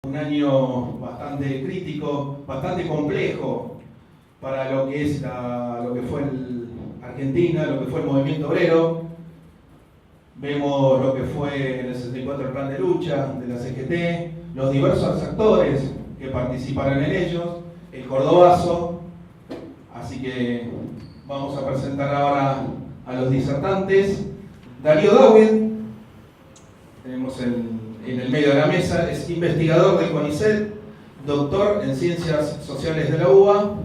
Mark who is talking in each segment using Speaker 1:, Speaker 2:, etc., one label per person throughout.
Speaker 1: Un año bastante crítico, bastante complejo para lo que es lo que fue Argentina, lo que fue el movimiento obrero. Vemos lo que fue en el 64 el plan de lucha de la CGT, los diversos actores que participaron en ellos, el cordobazo. Así que vamos a presentar ahora a los disertantes. Darío Dawid, tenemos en el medio de la mesa, es investigador del CONICET, doctor en Ciencias Sociales de la UBA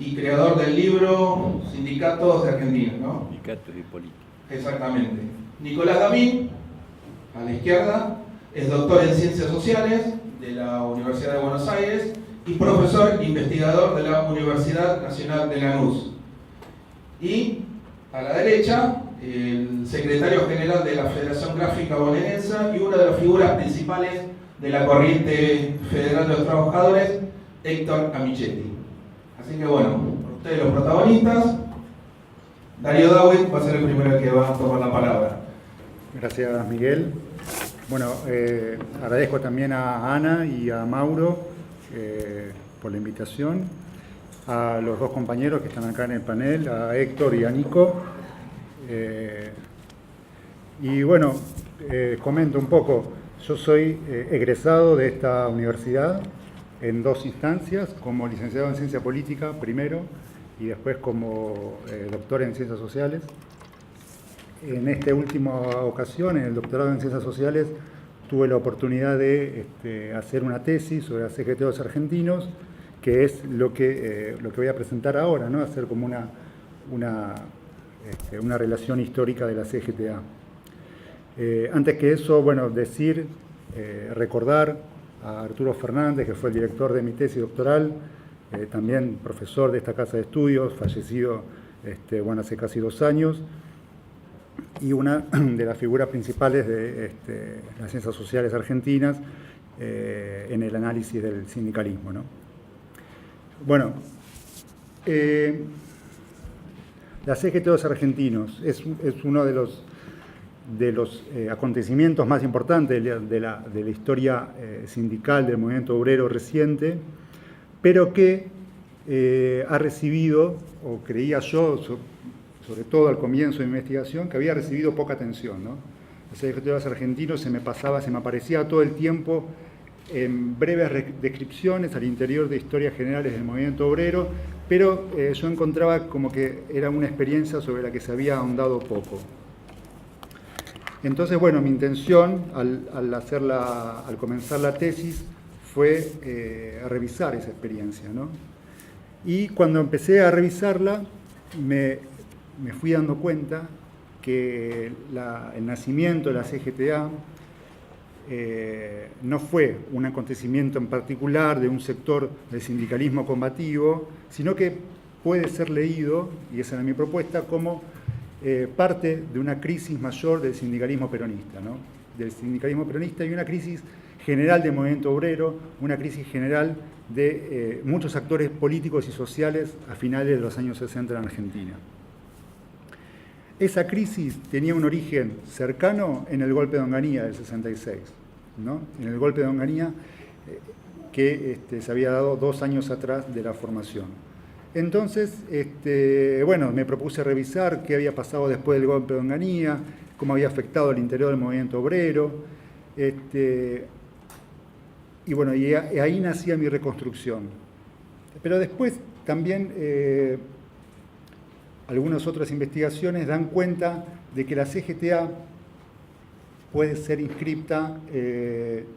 Speaker 1: y creador del libro Sindicatos de Argentina, ¿no?
Speaker 2: Sindicatos y política.
Speaker 1: Exactamente. Nicolás Damín, a la izquierda, es doctor en Ciencias Sociales de la Universidad de Buenos Aires y profesor investigador de la Universidad Nacional de Lanús. Y a la derecha, el secretario general de la Federación Gráfica Bonaerense y una de las figuras principales de la corriente federal de los trabajadores, Héctor Amichetti. Así que bueno, ustedes los protagonistas. Darío Dawid va a ser el primero que va a tomar la palabra.
Speaker 3: Gracias, Miguel. Bueno, agradezco también a Ana y a Mauro por la invitación, a los dos compañeros que están acá en el panel, a Héctor y a Nico. Y bueno, comento un poco, yo soy egresado de esta universidad en dos instancias, como licenciado en Ciencia Política primero y después como doctor en Ciencias Sociales. En esta última ocasión, en el doctorado en Ciencias Sociales, tuve la oportunidad de hacer una tesis sobre la CGT de los argentinos, que es lo que voy a presentar ahora, ¿no? Hacer como una relación histórica de la CGTA. Antes que eso, bueno, recordar a Arturo Fernández, que fue el director de mi tesis doctoral, también profesor de esta casa de estudios, fallecido hace casi 2 años, y una de las figuras principales de las ciencias sociales argentinas en el análisis del sindicalismo, ¿no? Bueno, la CGT de los argentinos es uno de los acontecimientos más importantes de la historia sindical del movimiento obrero reciente, pero que ha recibido, o creía yo, sobre todo al comienzo de mi investigación, que había recibido poca atención, ¿no? La CGT de los argentinos se me aparecía todo el tiempo en breves descripciones al interior de historias generales del movimiento obrero, pero yo encontraba como que era una experiencia sobre la que se había ahondado poco. Entonces, bueno, mi intención al comenzar la tesis fue revisar esa experiencia, ¿no? Y cuando empecé a revisarla, me fui dando cuenta que el nacimiento de la CGTA no fue un acontecimiento en particular de un sector del sindicalismo combativo, sino que puede ser leído, y esa era mi propuesta, como parte de una crisis mayor del sindicalismo peronista, ¿no? Del sindicalismo peronista y una crisis general del movimiento obrero, una crisis general de muchos actores políticos y sociales a finales de los años 60 en Argentina. Esa crisis tenía un origen cercano en el golpe de Onganía del 66, ¿no? En el golpe de Onganía que se había dado 2 años atrás de la formación. Entonces, bueno, me propuse revisar qué había pasado después del golpe de Onganía, cómo había afectado al interior del movimiento obrero, y bueno, y ahí nacía mi reconstrucción. Pero después también algunas otras investigaciones dan cuenta de que la CGTA puede ser inscripta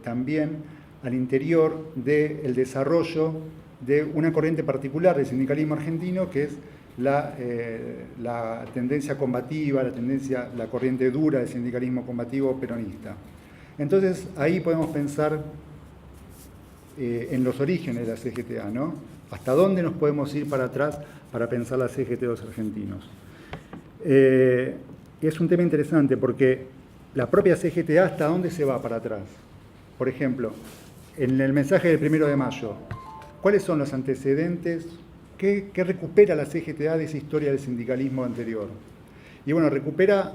Speaker 3: también al interior del desarrollo de una corriente particular del sindicalismo argentino, que es la tendencia combativa, la corriente dura del sindicalismo combativo peronista. Entonces, ahí podemos pensar en los orígenes de la CGTA, ¿no? ¿Hasta dónde nos podemos ir para atrás para pensar la CGT de los argentinos? Es un tema interesante porque la propia CGTA, ¿hasta dónde se va para atrás? Por ejemplo, en el mensaje del 1 de mayo, ¿cuáles son los antecedentes? ¿Qué recupera la CGTA de esa historia del sindicalismo anterior? Y bueno, recupera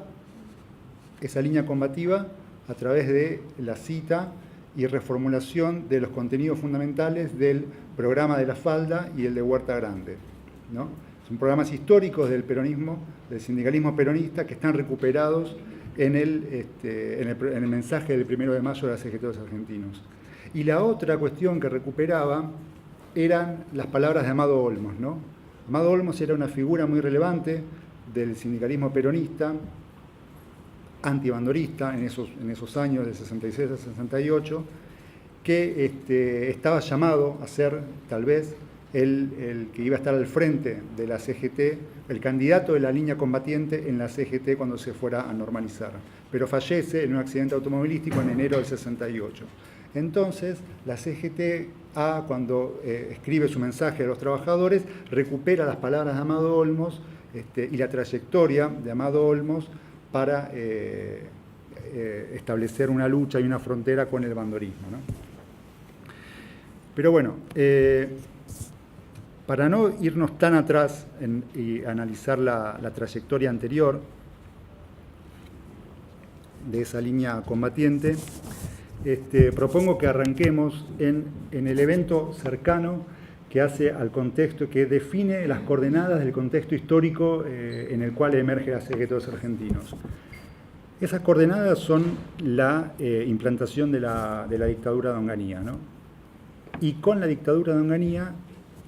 Speaker 3: esa línea combativa a través de la cita y reformulación de los contenidos fundamentales del programa de La Falda y el de Huerta Grande, ¿no? Son programas históricos del peronismo, del sindicalismo peronista, que están recuperados en el mensaje del 1 de mayo de la CGT de los argentinos. Y la otra cuestión que recuperaba eran las palabras de Amado Olmos, ¿no? Amado Olmos era una figura muy relevante del sindicalismo peronista, antibandorista en esos años, del 66 al 68, que estaba llamado a ser, tal vez, el que iba a estar al frente de la CGT, el candidato de la línea combatiente en la CGT cuando se fuera a normalizar. Pero fallece en un accidente automovilístico en enero del 68. Entonces, la CGT-A, cuando escribe su mensaje a los trabajadores, recupera las palabras de Amado Olmos y la trayectoria de Amado Olmos para establecer una lucha y una frontera con el bandorismo, ¿no? Pero bueno, para no irnos tan atrás y analizar la trayectoria anterior de esa línea combatiente, propongo que arranquemos en el evento cercano que hace al contexto, que define las coordenadas del contexto histórico en el cual emerge la CGT de los argentinos. Esas coordenadas son la implantación de la dictadura de Onganía, ¿no? Y con la dictadura de Onganía,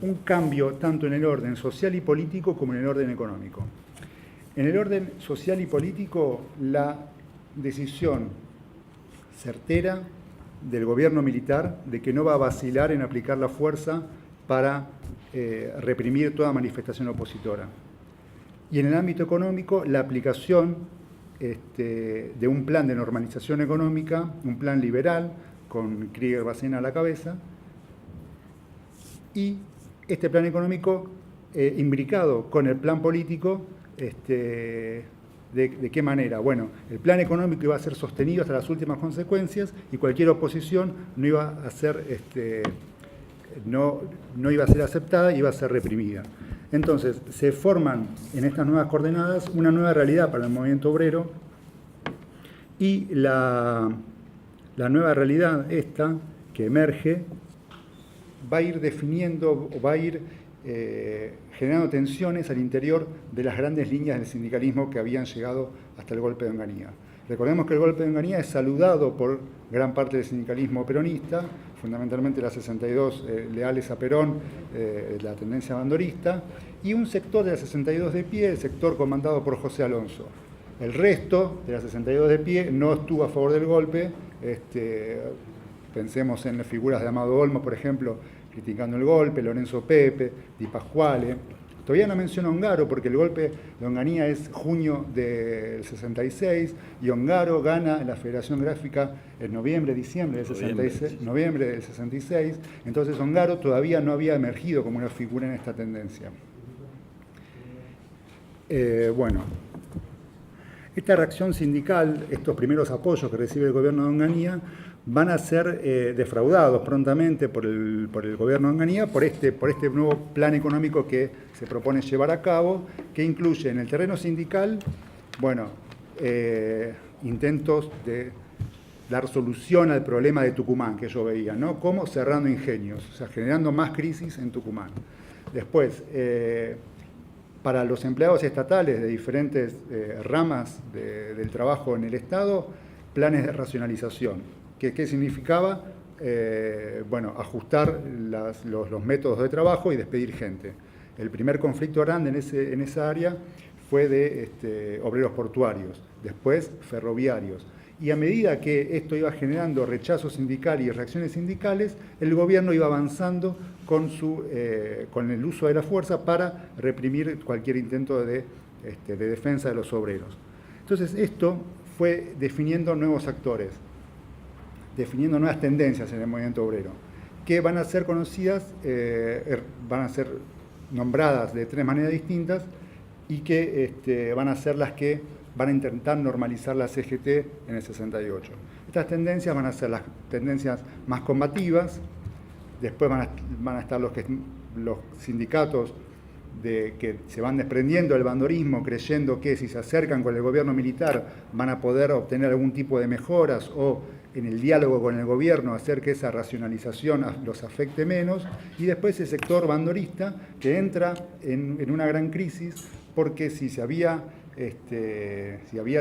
Speaker 3: un cambio tanto en el orden social y político como en el orden económico. En el orden social y político, la decisión certera del gobierno militar de que no va a vacilar en aplicar la fuerza para reprimir toda manifestación opositora. Y en el ámbito económico, la aplicación de un plan de normalización económica, un plan liberal, con Krieger-Bacena a la cabeza, y este plan económico imbricado con el plan político, ¿de qué manera? Bueno, el plan económico iba a ser sostenido hasta las últimas consecuencias y cualquier oposición no iba a ser, no iba a ser aceptada, iba a ser reprimida. Entonces, se forman en estas nuevas coordenadas una nueva realidad para el movimiento obrero y la nueva realidad esta que emerge va a ir definiendo o va a ir generando tensiones al interior de las grandes líneas del sindicalismo que habían llegado hasta el golpe de Onganía. Recordemos que el golpe de Onganía es saludado por gran parte del sindicalismo peronista, fundamentalmente las 62 leales a Perón, la tendencia bandorista, y un sector de la 62 de pie, el sector comandado por José Alonso. El resto de la 62 de pie no estuvo a favor del golpe. Pensemos en las figuras de Amado Olmos, por ejemplo, criticando el golpe, Lorenzo Pepe, Di Pasquale. Todavía no menciono a Ongaro porque el golpe de Onganía es junio del 66 y Ongaro gana la Federación Gráfica en noviembre del 66. Entonces Ongaro todavía no había emergido como una figura en esta tendencia. Bueno, esta reacción sindical, estos primeros apoyos que recibe el gobierno de Onganía, van a ser defraudados prontamente por el gobierno de Onganía por este nuevo plan económico que se propone llevar a cabo, que incluye en el terreno sindical, bueno, intentos de dar solución al problema de Tucumán que yo veía, ¿no? Como cerrando ingenios, o sea, generando más crisis en Tucumán. Después, para los empleados estatales de diferentes ramas del trabajo en el Estado, planes de racionalización. ¿Qué significaba? Bueno, ajustar los métodos de trabajo y despedir gente. El primer conflicto grande en esa área fue de obreros portuarios, después ferroviarios. Y a medida que esto iba generando rechazo sindical y reacciones sindicales, el gobierno iba avanzando con el uso de la fuerza para reprimir cualquier intento de defensa de los obreros. Entonces esto fue definiendo nuevos actores, definiendo nuevas tendencias en el movimiento obrero, que van a ser conocidas, van a ser nombradas de tres maneras distintas y que van a ser las que van a intentar normalizar la CGT en el 68. Estas tendencias van a ser las tendencias más combativas, después van a estar los sindicatos que se van desprendiendo del bandorismo, creyendo que si se acercan con el gobierno militar van a poder obtener algún tipo de mejoras o en el diálogo con el gobierno hacer que esa racionalización los afecte menos, y después el sector bandorista que entra en una gran crisis porque si había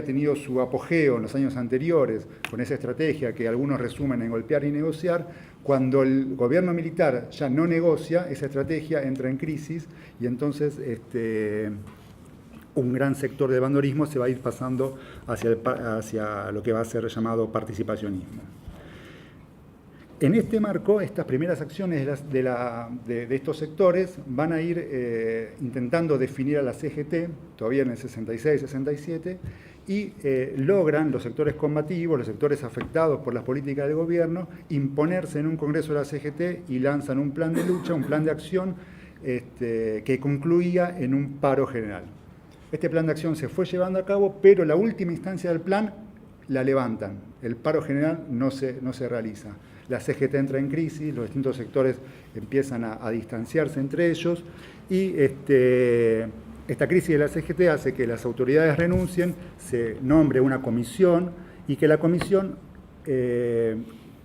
Speaker 3: tenido su apogeo en los años anteriores con esa estrategia que algunos resumen en golpear y negociar, cuando el gobierno militar ya no negocia, esa estrategia entra en crisis y entonces un gran sector del bandorismo se va a ir pasando hacia lo que va a ser llamado participacionismo. En este marco, estas primeras acciones de estos sectores van a ir intentando definir a la CGT, todavía en el 66-67, y logran los sectores combativos, los sectores afectados por las políticas del gobierno, imponerse en un congreso de la CGT y lanzan un plan de lucha, un plan de acción que concluía en un paro general. Este plan de acción se fue llevando a cabo, pero la última instancia del plan la levantan. El paro general no se realiza. La CGT entra en crisis, los distintos sectores empiezan a distanciarse entre ellos y esta crisis de la CGT hace que las autoridades renuncien, se nombre una comisión y que la comisión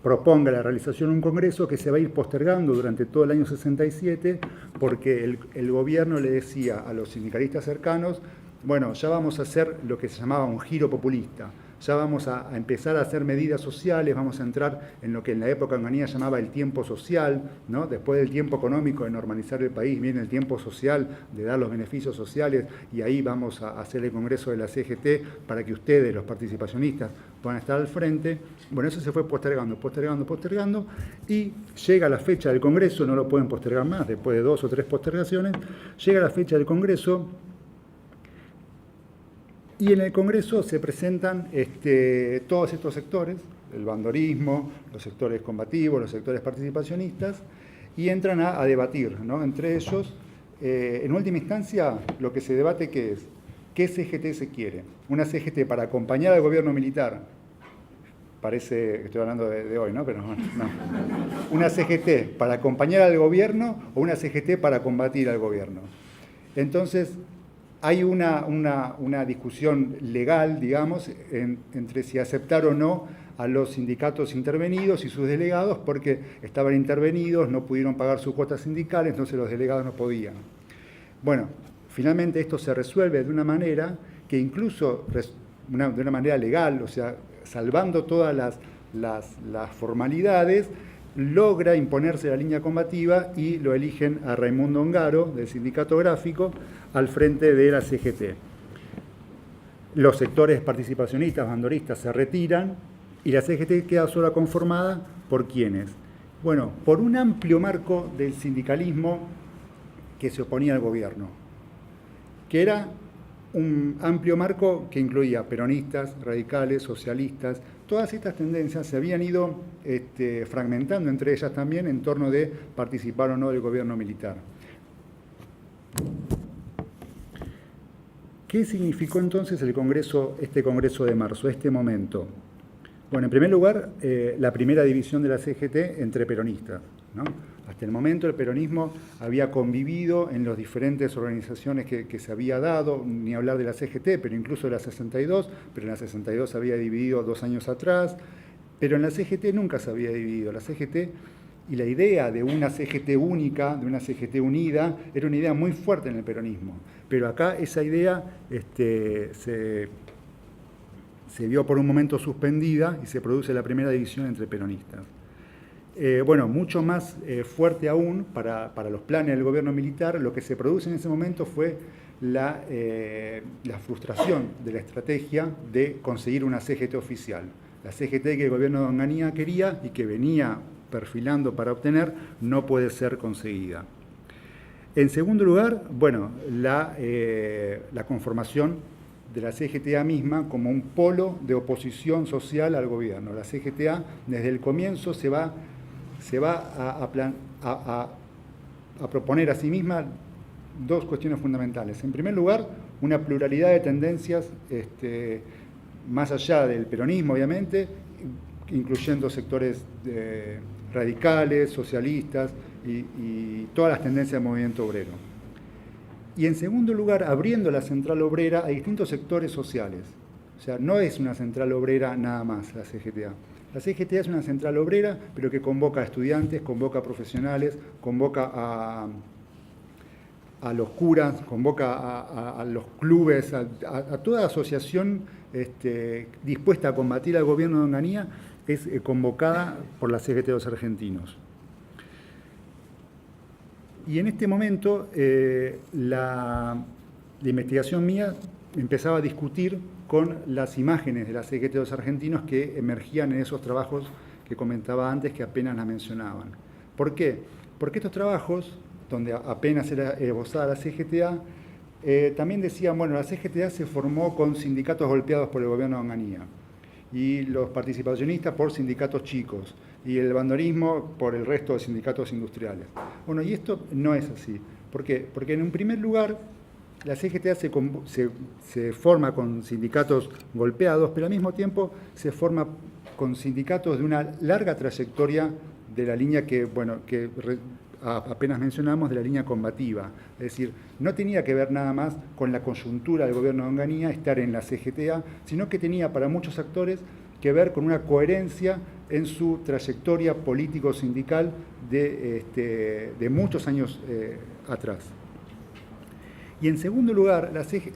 Speaker 3: proponga la realización de un congreso que se va a ir postergando durante todo el año 67 porque el gobierno le decía a los sindicalistas cercanos, bueno, ya vamos a hacer lo que se llamaba un giro populista, ya vamos a empezar a hacer medidas sociales, vamos a entrar en lo que en la época Onganía llamaba el tiempo social, ¿no? Después del tiempo económico de normalizar el país, viene el tiempo social de dar los beneficios sociales y ahí vamos a hacer el congreso de la CGT para que ustedes, los participacionistas, puedan estar al frente. Bueno, eso se fue postergando y llega la fecha del congreso, no lo pueden postergar más, después de 2 o 3 postergaciones, llega la fecha del congreso. Y en el Congreso se presentan todos estos sectores, el bandorismo, los sectores combativos, los sectores participacionistas, y entran a debatir, ¿no? Entre ellos, en última instancia, lo que se debate ¿qué es? ¿Qué CGT se quiere? ¿Una CGT para acompañar al gobierno militar? Parece que estoy hablando de hoy, ¿no? Pero no. ¿Una CGT para acompañar al gobierno o una CGT para combatir al gobierno? Entonces, hay una discusión legal, digamos, entre si aceptar o no a los sindicatos intervenidos y sus delegados, porque estaban intervenidos, no pudieron pagar sus cuotas sindicales, entonces los delegados no podían. Bueno, finalmente esto se resuelve de una manera que incluso, de una manera legal, o sea, salvando todas las formalidades, logra imponerse la línea combativa y lo eligen a Raimundo Ongaro, del Sindicato Gráfico, al frente de la CGT. Los sectores participacionistas, bandoristas, se retiran y la CGT queda sola conformada ¿por quiénes? Bueno, por un amplio marco del sindicalismo que se oponía al gobierno, que era un amplio marco que incluía peronistas, radicales, socialistas. Todas estas tendencias se habían ido fragmentando entre ellas también en torno de participar o no del gobierno militar. ¿Qué significó entonces este Congreso de marzo, este momento? Bueno, en primer lugar, la primera división de la CGT entre peronistas, ¿no? Hasta el momento el peronismo había convivido en las diferentes organizaciones que se había dado, ni hablar de la CGT, pero incluso de la 62, pero en la 62 se había dividido 2 años atrás, pero en la CGT nunca se había dividido. La CGT y la idea de una CGT única, de una CGT unida, era una idea muy fuerte en el peronismo, pero acá esa idea se vio por un momento suspendida y se produce la primera división entre peronistas. Bueno, mucho más fuerte aún para los planes del gobierno militar, lo que se produce en ese momento fue la frustración de la estrategia de conseguir una CGT oficial. La CGT que el gobierno de Onganía quería y que venía perfilando para obtener no puede ser conseguida. En segundo lugar, bueno, la conformación de la CGTA misma como un polo de oposición social al gobierno. La CGTA desde el comienzo se va a proponer a sí misma 2 cuestiones fundamentales. En primer lugar, una pluralidad de tendencias más allá del peronismo, obviamente, incluyendo sectores radicales, socialistas y todas las tendencias del movimiento obrero. Y en segundo lugar, abriendo la central obrera a distintos sectores sociales. O sea, no es una central obrera nada más la CGTA. La CGT es una central obrera, pero que convoca a estudiantes, convoca a profesionales, convoca a los curas, convoca a los clubes, a toda asociación dispuesta a combatir al gobierno de Onganía, es convocada por la CGT de los argentinos. Y en este momento la investigación mía empezaba a discutir con las imágenes de la CGT de los argentinos que emergían en esos trabajos que comentaba antes, que apenas la mencionaban. ¿Por qué? Porque estos trabajos, donde apenas era esbozada la CGTA, también decían, bueno, la CGTA se formó con sindicatos golpeados por el gobierno de Onganía, y los participacionistas por sindicatos chicos, y el bandorismo por el resto de sindicatos industriales. Bueno, y esto no es así. ¿Por qué? Porque en un primer lugar, la CGTA se forma con sindicatos golpeados, pero al mismo tiempo se forma con sindicatos de una larga trayectoria de la línea que apenas mencionamos, de la línea combativa. Es decir, no tenía que ver nada más con la coyuntura del gobierno de Onganía estar en la CGTA, sino que tenía para muchos actores que ver con una coherencia en su trayectoria político-sindical de muchos años atrás. Y en segundo lugar,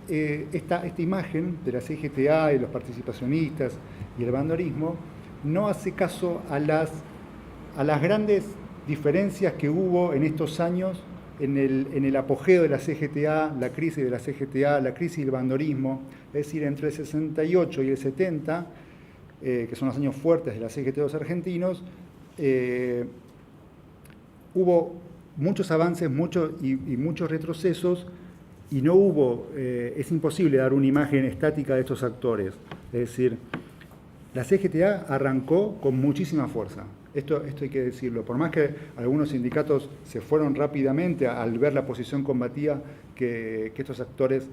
Speaker 3: esta imagen de la CGTA y los participacionistas y el bandorismo no hace caso a las grandes diferencias que hubo en estos años en el apogeo de la CGTA, la crisis de la CGTA, la crisis del bandorismo. Es decir, entre el 68 y el 70, que son los años fuertes de la CGT de los argentinos, hubo muchos avances y muchos retrocesos, y no hubo, es imposible dar una imagen estática de estos actores. Es decir, la CGTA arrancó con muchísima fuerza. Esto hay que decirlo. Por más que algunos sindicatos se fueron rápidamente al ver la posición combativa que estos actores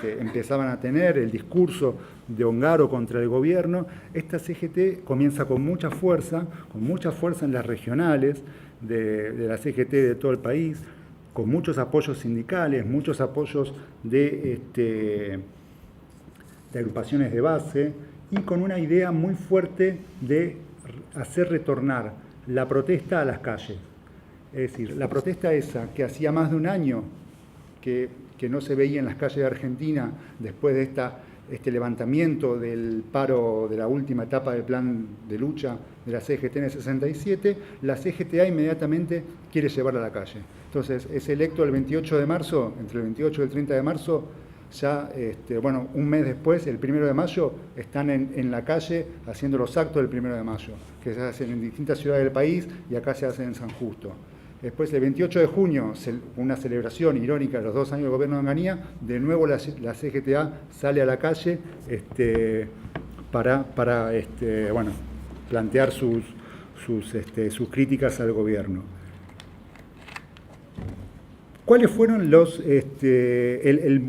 Speaker 3: empezaban a tener, el discurso de Ongaro contra el gobierno, esta CGT comienza con mucha fuerza en las regionales de la CGT de todo el país, con muchos apoyos sindicales, muchos apoyos de agrupaciones de base, y con una idea muy fuerte de hacer retornar la protesta a las calles. Es decir, la protesta esa que hacía más de un año que no se veía en las calles de Argentina después de este levantamiento del paro de la última etapa del plan de lucha de la CGT en el 67, la CGTA inmediatamente quiere llevarla a la calle. Entonces, es electo el 28 de marzo, entre el 28 y el 30 de marzo, ya, un mes después, el 1 de mayo, están en la calle haciendo los actos del 1 de mayo, que se hacen en distintas ciudades del país, y acá se hacen en San Justo. Después, el 28 de junio, una celebración irónica de los 2 años del gobierno de Onganía, de nuevo la CGTA sale a la calle para plantear sus críticas al gobierno. ¿Cuáles fueron el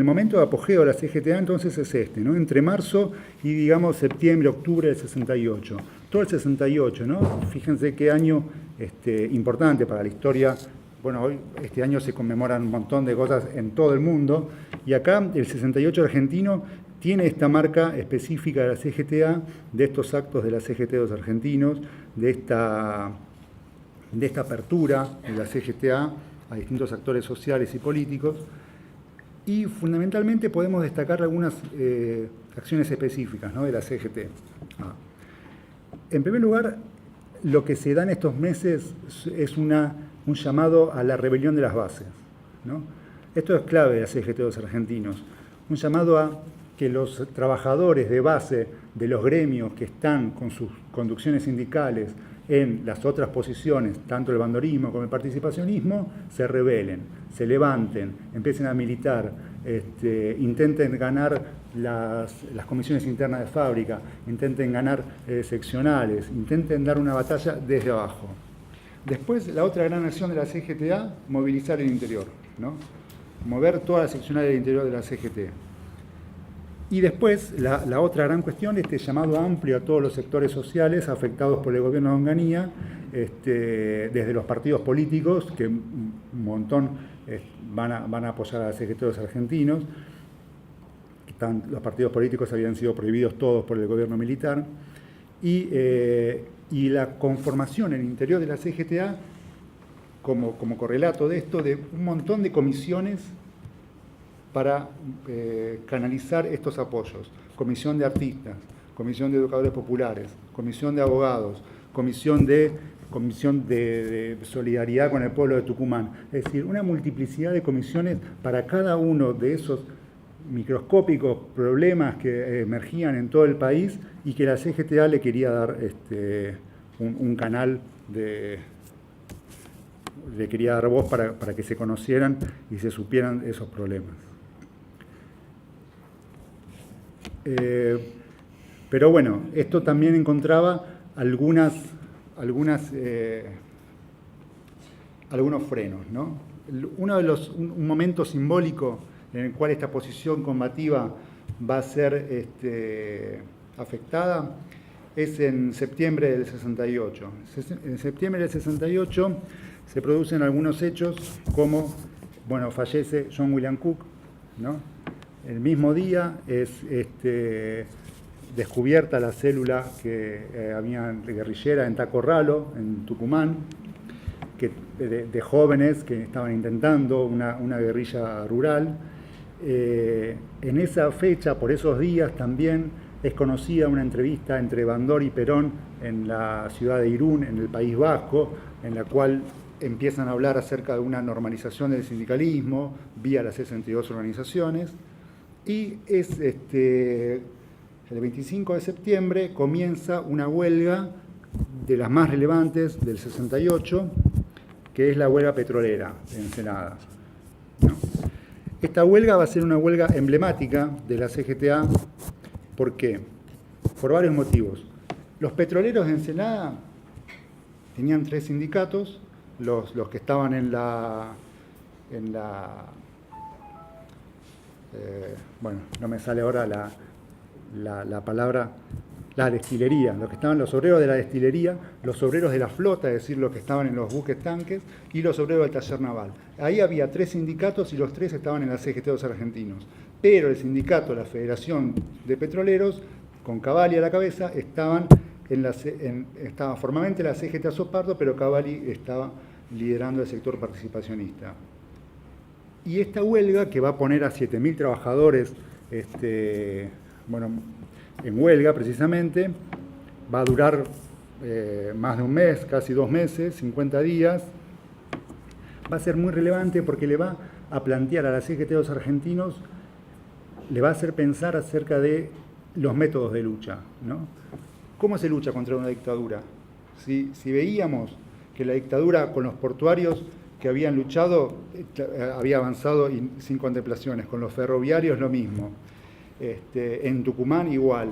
Speaker 3: momento de apogeo de la CGTA? Entonces es ¿no? Entre marzo y, digamos, septiembre, octubre del 68. Todo el 68, ¿no? Fíjense qué año importante para la historia. Bueno, hoy, este año se conmemoran un montón de cosas en todo el mundo, y acá el 68 argentino tiene esta marca específica de la CGTA, de estos actos de la CGT de los argentinos, de esta apertura de la CGTA a distintos actores sociales y políticos, y fundamentalmente podemos destacar algunas acciones específicas, ¿no? de la CGT. En primer lugar, lo que se da en estos meses es un llamado a la rebelión de las bases, ¿no? Esto es clave de la CGT de los argentinos, un llamado a que los trabajadores de base de los gremios que están con sus conducciones sindicales en las otras posiciones, tanto el bandorismo como el participacionismo, se rebelen, se levanten, empiecen a militar, intenten ganar las comisiones internas de fábrica, intenten ganar seccionales, intenten dar una batalla desde abajo. Después, la otra gran acción de la CGTA, movilizar el interior, ¿no? Mover todas las seccionales del interior de la CGT. Y después, la otra gran cuestión, llamado amplio a todos los sectores sociales afectados por el gobierno de Onganía, desde los partidos políticos, que un montón van a apoyar a la CGT de los argentinos. Los partidos políticos habían sido prohibidos todos por el gobierno militar. y la conformación en el interior de la CGTA, como correlato de esto, de un montón de comisiones para canalizar estos apoyos. Comisión de artistas, comisión de educadores populares, comisión de abogados, comisión de solidaridad con el pueblo de Tucumán. Es decir, una multiplicidad de comisiones para cada uno de esos microscópicos problemas que emergían en todo el país y que la CGTA le quería dar un canal le quería dar voz para que se conocieran y se supieran esos problemas. Pero bueno, esto también encontraba algunos frenos, ¿no? Un momento simbólico en el cual esta posición combativa va a ser afectada es en septiembre del 68. En septiembre del 68 se producen algunos hechos como, bueno, fallece John William Cook, ¿no? El mismo día es descubierta la célula que había guerrillera en Tacorralo, en Tucumán, de jóvenes que estaban intentando una guerrilla rural. En esa fecha, por esos días también, es conocida una entrevista entre Bandor y Perón en la ciudad de Irún, en el País Vasco, en la cual empiezan a hablar acerca de una normalización del sindicalismo vía las 62 organizaciones. Y el 25 de septiembre comienza una huelga de las más relevantes del 68, que es la huelga petrolera en Ensenada, ¿no? Esta huelga va a ser una huelga emblemática de la CGTA. ¿Por qué? Por varios motivos. Los petroleros de Ensenada tenían 3 sindicatos, los que estaban bueno, no me sale ahora la palabra, la destilería, los que estaban los obreros de la destilería, los obreros de la flota, es decir, los que estaban en los buques tanques, y los obreros del taller naval. Ahí había 3 sindicatos y los 3 estaban en la CGT de los argentinos. Pero el sindicato, la Federación de Petroleros, con Cavalli a la cabeza, estaba formalmente la CGT a Sopardo, pero Cavalli estaba liderando el sector participacionista. Y esta huelga, que va a poner a 7.000 trabajadores en huelga precisamente, va a durar más de un mes, casi 2 meses, 50 días. Va a ser muy relevante porque le va a plantear a la CGT de los argentinos, le va a hacer pensar acerca de los métodos de lucha, ¿no? ¿Cómo se lucha contra una dictadura? Si veíamos que la dictadura con los portuarios que habían luchado había avanzado sin contemplaciones, con los ferroviarios lo mismo, en Tucumán igual.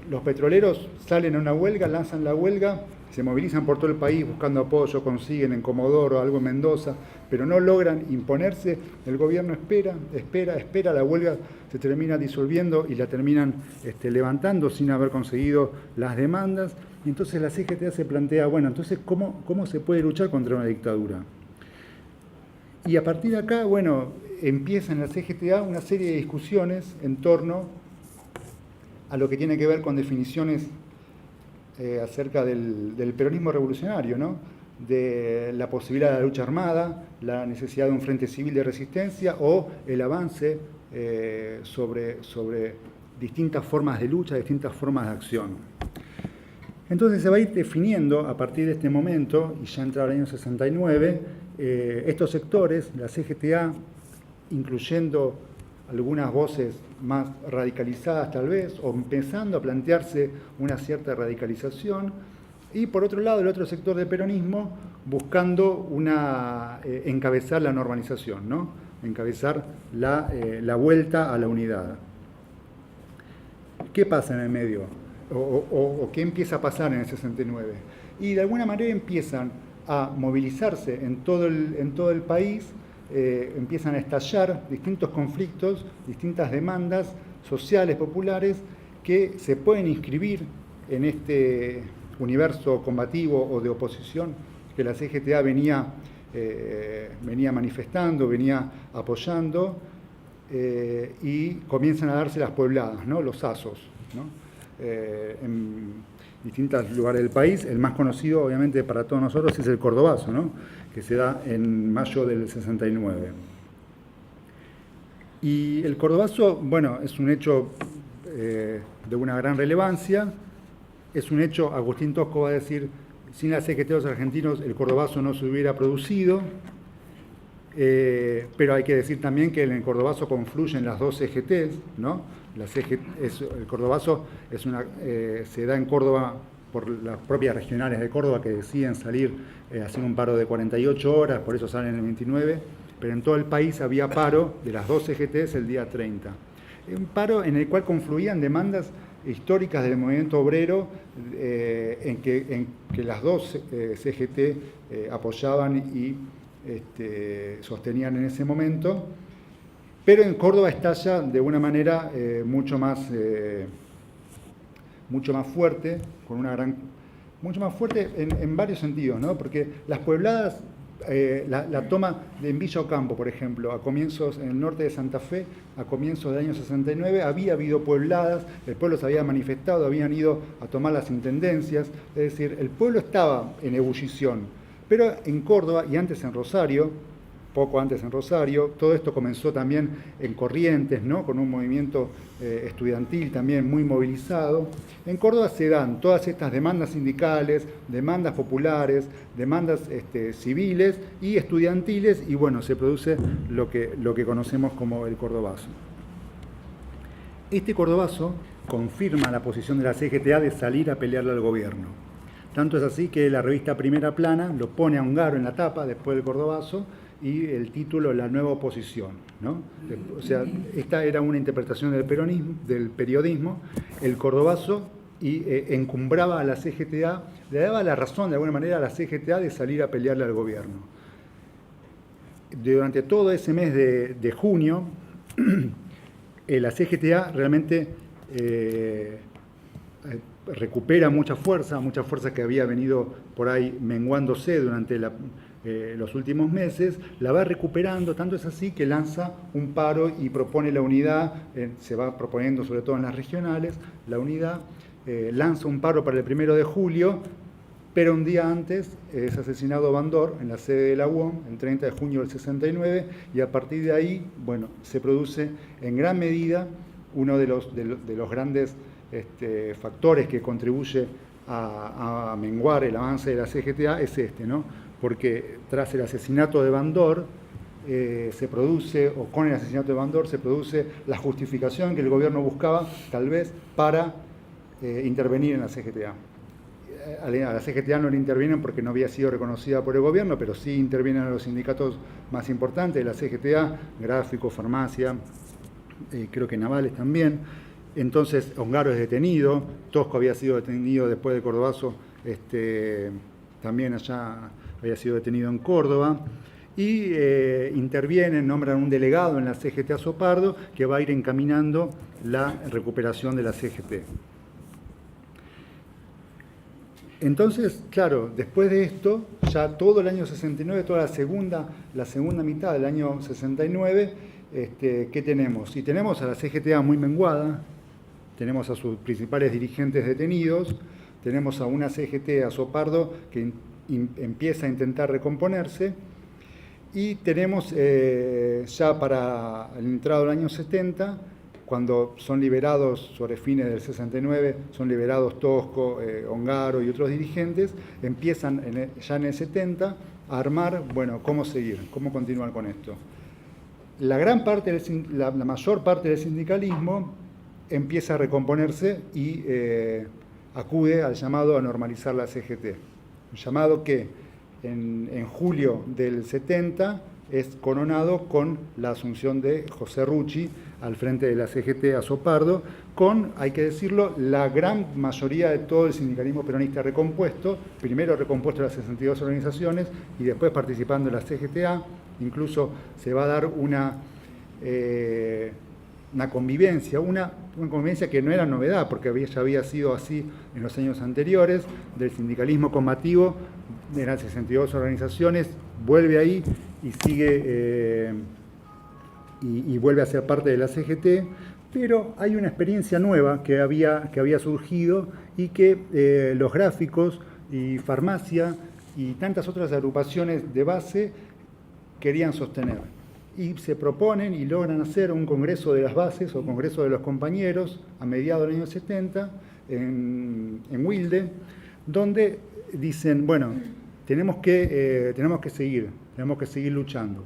Speaker 3: Los petroleros salen a una huelga, lanzan la huelga, se movilizan por todo el país buscando apoyo, consiguen en Comodoro, algo en Mendoza, pero no logran imponerse. El gobierno espera, la huelga se termina disolviendo y la terminan levantando sin haber conseguido las demandas. Y entonces la CGTA se plantea, bueno, entonces, ¿cómo se puede luchar contra una dictadura? Y a partir de acá, bueno, empieza en la CGTA una serie de discusiones en torno a lo que tiene que ver con definiciones acerca del peronismo revolucionario, ¿no? De la posibilidad de la lucha armada, la necesidad de un frente civil de resistencia o el avance sobre distintas formas de lucha, distintas formas de acción. Entonces se va a ir definiendo a partir de este momento, y ya entra el año 69, estos sectores, la CGTA, incluyendo algunas voces más radicalizadas tal vez, o empezando a plantearse una cierta radicalización, y por otro lado el otro sector del peronismo buscando encabezar la normalización, ¿no? Encabezar la vuelta a la unidad. ¿Qué pasa en el medio? ¿O qué empieza a pasar en el 69? Y de alguna manera empiezan a movilizarse en todo el país, empiezan a estallar distintos conflictos, distintas demandas sociales, populares, que se pueden inscribir en este universo combativo o de oposición que la CGTA venía manifestando, venía apoyando, y comienzan a darse las puebladas, ¿no? Los asos, ¿no? distintos lugares del país. El más conocido, obviamente, para todos nosotros es el Cordobazo, ¿no? Que se da en mayo del 69. Y el Cordobazo, bueno, es un hecho de una gran relevancia. Es un hecho, Agustín Tosco va a decir, sin la CGT de los argentinos el Cordobazo no se hubiera producido. Pero hay que decir también que en el Cordobazo confluyen las dos CGTs, ¿no? El Cordobazo se da en Córdoba por las propias regionales de Córdoba que deciden salir hacer un paro de 48 horas, por eso salen el 29, pero en todo el país había paro de las dos CGTs el día 30. Un paro en el cual confluían demandas históricas del movimiento obrero en que las dos CGT apoyaban y sostenían en ese momento, pero en Córdoba estalla de una manera mucho más fuerte, mucho más fuerte en varios sentidos, ¿no? Porque las puebladas, la toma de Villa Ocampo, por ejemplo, en el norte de Santa Fe, a comienzos del año 69, había habido puebladas, el pueblo se había manifestado, habían ido a tomar las intendencias, es decir, el pueblo estaba en ebullición. Pero en Córdoba y antes en Rosario, poco antes en Rosario, todo esto comenzó también en Corrientes, ¿no? Con un movimiento estudiantil también muy movilizado. En Córdoba se dan todas estas demandas sindicales, demandas populares, demandas civiles y estudiantiles, y bueno, se produce lo que conocemos como el Cordobazo. Este Cordobazo confirma la posición de la CGTA de salir a pelearle al gobierno. Tanto es así que la revista Primera Plana lo pone a Ungaro en la tapa después del Cordobazo y el título La nueva oposición, ¿no? O sea, esta era una interpretación del periodismo. El Cordobazo encumbraba a la CGTA, le daba la razón de alguna manera a la CGTA de salir a pelearle al gobierno. Durante todo ese mes de junio, la CGTA realmente recupera mucha fuerza que había venido por ahí menguándose durante los últimos meses, la va recuperando, tanto es así que lanza un paro y propone la unidad, se va proponiendo sobre todo en las regionales, la unidad, lanza un paro para el 1 de julio, pero un día antes es asesinado Bandor en la sede de la UOM, el 30 de junio del 69, y a partir de ahí, bueno, se produce en gran medida uno de los grandes factores que contribuye a menguar el avance de la CGTA es ¿no? Porque tras el asesinato de Bandor con el asesinato de Bandor se produce la justificación que el gobierno buscaba, tal vez, para intervenir en la CGTA. A la CGTA no le intervienen porque no había sido reconocida por el gobierno, pero sí intervienen a los sindicatos más importantes de la CGTA, gráfico, farmacia, creo que navales también. Entonces Ongaro es detenido, Tosco había sido detenido después de Cordobazo, también allá había sido detenido en Córdoba, y intervienen, nombran un delegado en la CGT Azopardo que va a ir encaminando la recuperación de la CGT. Entonces, claro, después de esto, ya todo el año 69, toda la segunda mitad del año 69, ¿qué tenemos? Y tenemos a la CGTA muy menguada, tenemos a sus principales dirigentes detenidos, tenemos a una CGT Azopardo que empieza a intentar recomponerse, y tenemos ya para el entrado del año 70, cuando son liberados sobre fines del 69, son liberados Tosco, Ongaro y otros dirigentes, empiezan ya en el 70 a armar, bueno, cómo seguir, cómo continuar con esto. La mayor parte del sindicalismo empieza a recomponerse y acude al llamado a normalizar la CGT. Un llamado que en julio del 70 es coronado con la asunción de José Rucci al frente de la CGT Azopardo, con, hay que decirlo, la gran mayoría de todo el sindicalismo peronista recompuesto, primero recompuesto de las 62 organizaciones y después participando en la CGTA. Incluso se va a dar una convivencia, una convivencia que no era novedad, porque ya había sido así en los años anteriores, del sindicalismo combativo, de las 62 organizaciones, vuelve ahí y sigue y vuelve a ser parte de la CGT, Pero hay una experiencia nueva que había surgido y que los gráficos y farmacia y tantas otras agrupaciones de base querían sostener. Y se proponen y logran hacer un congreso de las bases o congreso de los compañeros a mediados del año 70 en Wilde, donde dicen, bueno, tenemos que seguir luchando.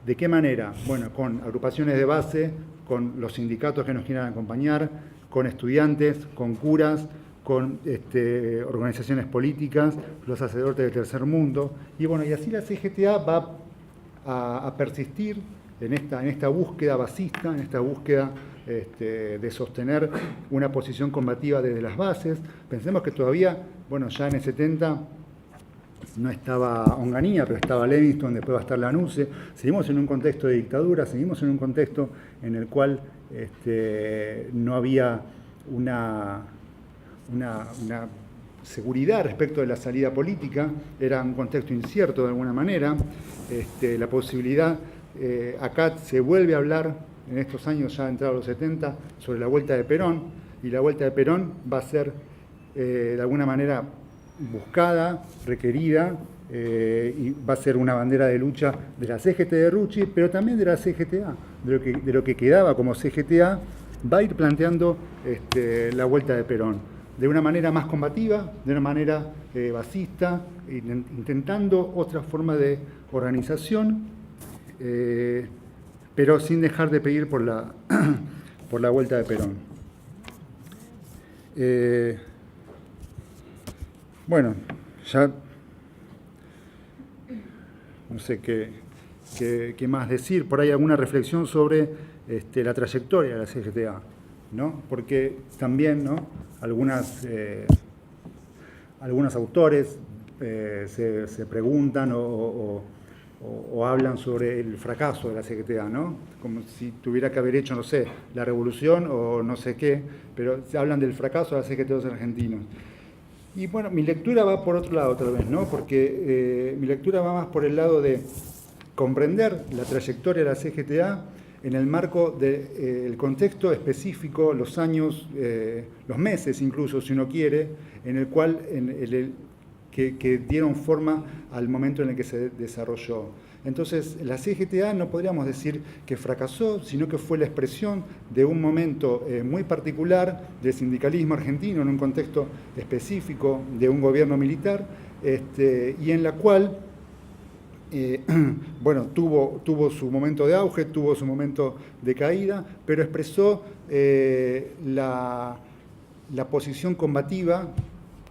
Speaker 3: ¿De qué manera? Bueno, con agrupaciones de base, con los sindicatos que nos quieran acompañar, con estudiantes, con curas, con organizaciones políticas, los sacerdotes del tercer mundo. Y bueno, y así la CGTA va a persistir en esta búsqueda basista, en esta búsqueda de sostener una posición combativa desde las bases. Pensemos que todavía, bueno, ya en el 70 no estaba Onganía, pero estaba Levingston, después va a estar Lanusse. Seguimos en un contexto de dictadura, seguimos en un contexto en el cual no había una seguridad respecto de la salida política, era un contexto incierto de alguna manera. La posibilidad, acá se vuelve a hablar en estos años ya entrados los 70 sobre la vuelta de Perón, y la vuelta de Perón va a ser de alguna manera buscada, requerida, y va a ser una bandera de lucha de la CGT de Rucci, pero también de la CGTA, de lo que quedaba como CGTA, va a ir planteando la vuelta de Perón, de una manera más combativa, de una manera basista, intentando otra forma de organización, pero sin dejar de pedir por la vuelta de Perón. Bueno, ya no sé qué más decir. Por ahí alguna reflexión sobre la trayectoria de la CGTA, ¿no? Porque también, ¿no?, algunos autores se preguntan o hablan sobre el fracaso de la CGTA, ¿no? Como si tuviera que haber hecho, no sé, la revolución o no sé qué, pero se hablan del fracaso de la CGT de los argentinos. Y bueno, mi lectura va por otro lado tal vez, ¿no? Porque mi lectura va más por el lado de comprender la trayectoria de la CGTA en el marco del contexto específico, los años, los meses incluso, si uno quiere, en el cual que dieron forma al momento en el que se desarrolló. Entonces, la CGTA no podríamos decir que fracasó, sino que fue la expresión de un momento muy particular del sindicalismo argentino, en un contexto específico de un gobierno militar, y en la cual bueno, tuvo su momento de auge, tuvo su momento de caída, pero expresó la posición combativa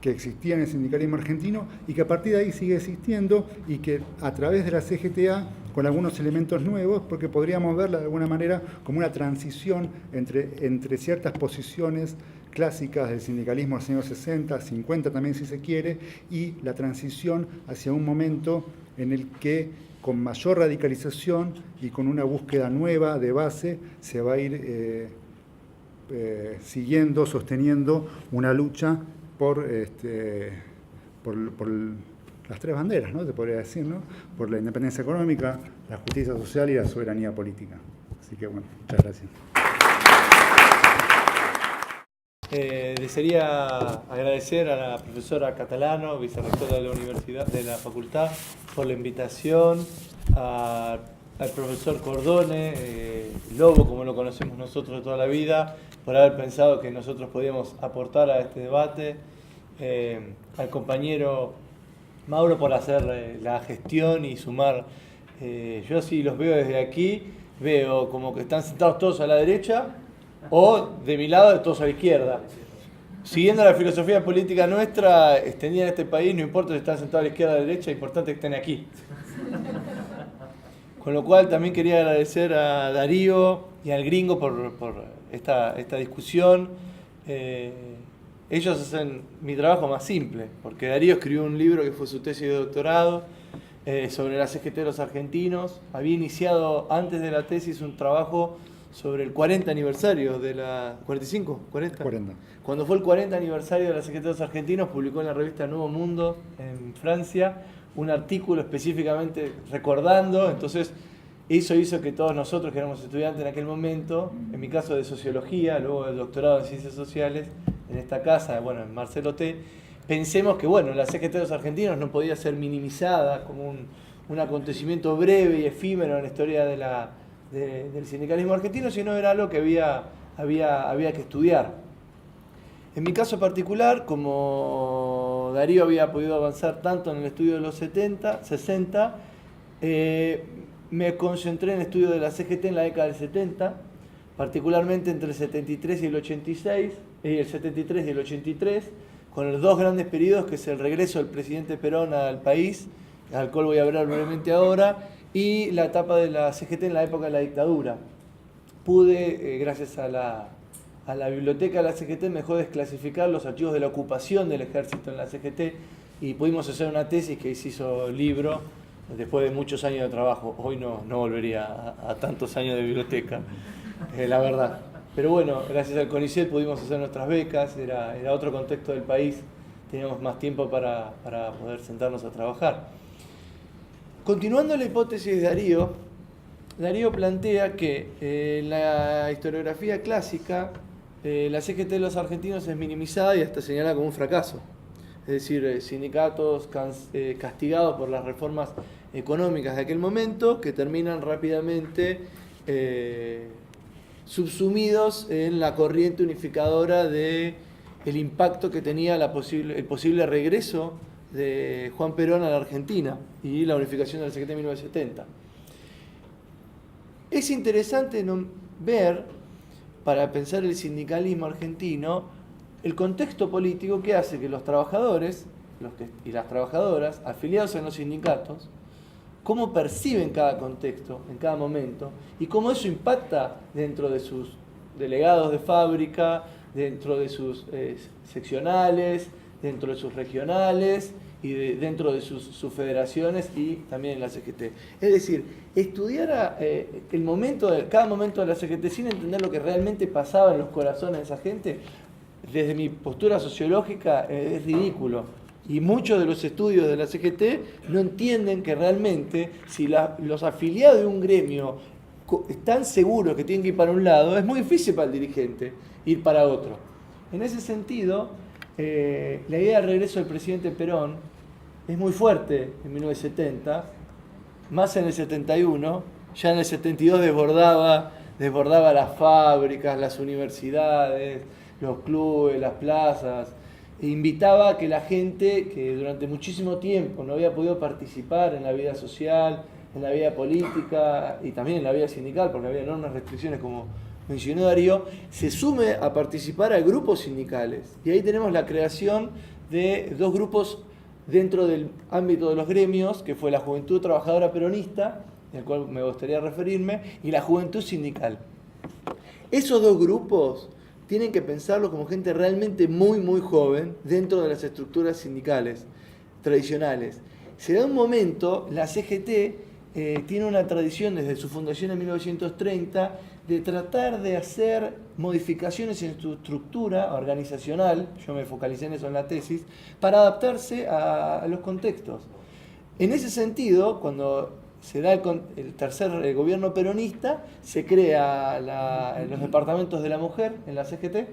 Speaker 3: que existía en el sindicalismo argentino y que a partir de ahí sigue existiendo, y que a través de la CGTA, con algunos elementos nuevos, porque podríamos verla de alguna manera como una transición entre ciertas posiciones clásicas del sindicalismo de los años 60, 50 también si se quiere, y la transición hacia un momento en el que con mayor radicalización y con una búsqueda nueva de base se va a ir siguiendo, sosteniendo una lucha por las tres banderas, ¿no?, se podría decir, ¿no?, por la independencia económica, la justicia social y la soberanía política. Así que bueno, muchas gracias.
Speaker 2: Desearía agradecer a la profesora Catalano, vicerrectora de la universidad, de la facultad, por la invitación, al profesor Cordone, Lobo, como lo conocemos nosotros de toda la vida, por haber pensado que nosotros podíamos aportar a este debate, al compañero Mauro por hacer la gestión y sumar. Yo si los veo desde aquí, veo como que están sentados todos a la derecha, o de mi lado todos a la izquierda. Siguiendo la filosofía política nuestra, extendida en este país, no importa si están sentados a la izquierda o a la derecha, es importante que estén aquí. Con lo cual también quería agradecer a Darío y al Gringo por esta discusión. Ellos hacen mi trabajo más simple, porque Darío escribió un libro que fue su tesis de doctorado sobre la CGT de los argentinos. Había iniciado antes de la tesis un trabajo sobre el 40 aniversario de la... ¿45? ¿40? 40. Cuando fue el 40 aniversario de la CGT de los argentinos, publicó en la revista Nuevo Mundo, en Francia, un artículo específicamente recordando. Entonces, Eso hizo que todos nosotros que éramos estudiantes en aquel momento, en mi caso de sociología, luego del doctorado en ciencias sociales, en esta casa, bueno, en Marcelo T., pensemos que, bueno, la CGT de los argentinos no podía ser minimizada como un acontecimiento breve y efímero en la historia del sindicalismo argentino, sino era algo que había que estudiar. En mi caso particular, como Darío había podido avanzar tanto en el estudio de los 60, me concentré en el estudio de la CGT en la década del 70, particularmente entre el 73 y el 86, el 73 y el 83, con los dos grandes periodos, que es el regreso del presidente Perón al país, al cual voy a hablar brevemente ahora, y la etapa de la CGT en la época de la dictadura. Pude, gracias a la biblioteca de la CGT, mejor desclasificar los archivos de la ocupación del ejército en la CGT, y pudimos hacer una tesis que se hizo libro después de muchos años de trabajo. Hoy no volvería a tantos años de biblioteca, la verdad. Pero bueno, gracias al CONICET pudimos hacer nuestras becas, era otro contexto del país, teníamos más tiempo para poder sentarnos a trabajar. Continuando la hipótesis de Darío plantea que en la historiografía clásica la CGT de los argentinos es minimizada y hasta señalada como un fracaso. Es decir, sindicatos castigados por las reformas económicas de aquel momento que terminan rápidamente subsumidos en la corriente unificadora del impacto que tenía el posible regreso de Juan Perón a la Argentina y la unificación de la CGT en 1970. Es interesante ver, para pensar el sindicalismo argentino, el contexto político que hace que los trabajadores y las trabajadoras afiliados en los sindicatos, cómo perciben cada contexto, en cada momento, y cómo eso impacta dentro de sus delegados de fábrica, dentro de sus seccionales, dentro de sus regionales y dentro de sus federaciones y también en la CGT. Es decir, estudiar cada momento de la CGT sin entender lo que realmente pasaba en los corazones de esa gente, desde mi postura sociológica, es ridículo. Y muchos de los estudios de la CGT no entienden que realmente si los afiliados de un gremio están seguros que tienen que ir para un lado, es muy difícil para el dirigente ir para otro. En ese sentido, la idea del regreso del presidente Perón es muy fuerte en 1970, más en el 71, ya en el 72 desbordaba las fábricas, las universidades, los clubes, las plazas, e invitaba a que la gente que durante muchísimo tiempo no había podido participar en la vida social, en la vida política y también en la vida sindical, porque había enormes restricciones como mencionó Darío, se sume a participar a grupos sindicales. Y ahí tenemos la creación de dos grupos dentro del ámbito de los gremios, que fue la Juventud Trabajadora Peronista, al cual me gustaría referirme, y la Juventud Sindical. Esos dos grupos tienen que pensarlo como gente realmente muy, muy joven dentro de las estructuras sindicales tradicionales. Se da un momento, la CGT tiene una tradición desde su fundación en 1930 de tratar de hacer modificaciones en su estructura organizacional, yo me focalicé en eso en la tesis, para adaptarse a los contextos. En ese sentido, cuando se da el tercer gobierno peronista, se crea los departamentos de la mujer en la CGT.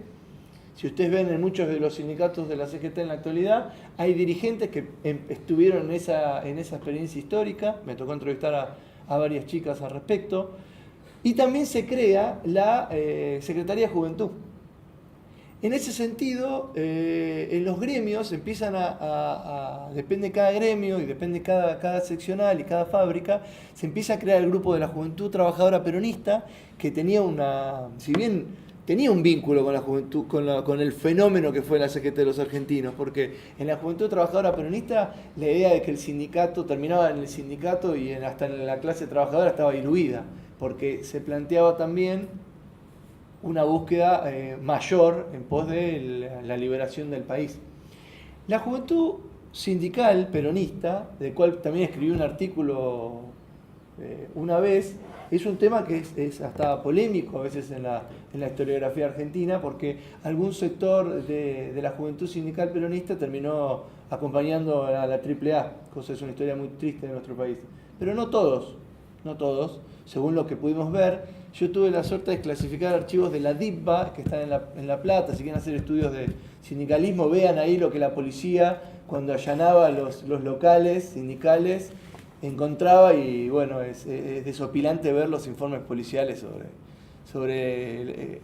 Speaker 2: Si ustedes ven en muchos de los sindicatos de la CGT en la actualidad, hay dirigentes que estuvieron en esa experiencia histórica, me tocó entrevistar a varias chicas al respecto, y también se crea la Secretaría de Juventud. En ese sentido, en los gremios empiezan depende de cada gremio y depende de cada seccional y cada fábrica, se empieza a crear el grupo de la Juventud Trabajadora Peronista, que tenía si bien tenía un vínculo con la juventud, con el fenómeno que fue la CGT de los argentinos, porque en la Juventud Trabajadora Peronista la idea de que el sindicato terminaba en el sindicato y hasta en la clase trabajadora estaba diluida, porque se planteaba también una búsqueda mayor en pos de la liberación del país. La Juventud Sindical Peronista, del cual también escribí un artículo una vez, es un tema que es hasta polémico a veces en la historiografía argentina, porque algún sector de la Juventud Sindical Peronista terminó acompañando a la AAA, cosa es una historia muy triste de nuestro país. Pero no todos. no todos, según lo que pudimos ver. Yo tuve la suerte de clasificar archivos de la DIPBA, que están en La Plata. Si quieren hacer estudios de sindicalismo, vean ahí lo que la policía, cuando allanaba los locales sindicales, encontraba. Y bueno, es desopilante ver los informes policiales sobre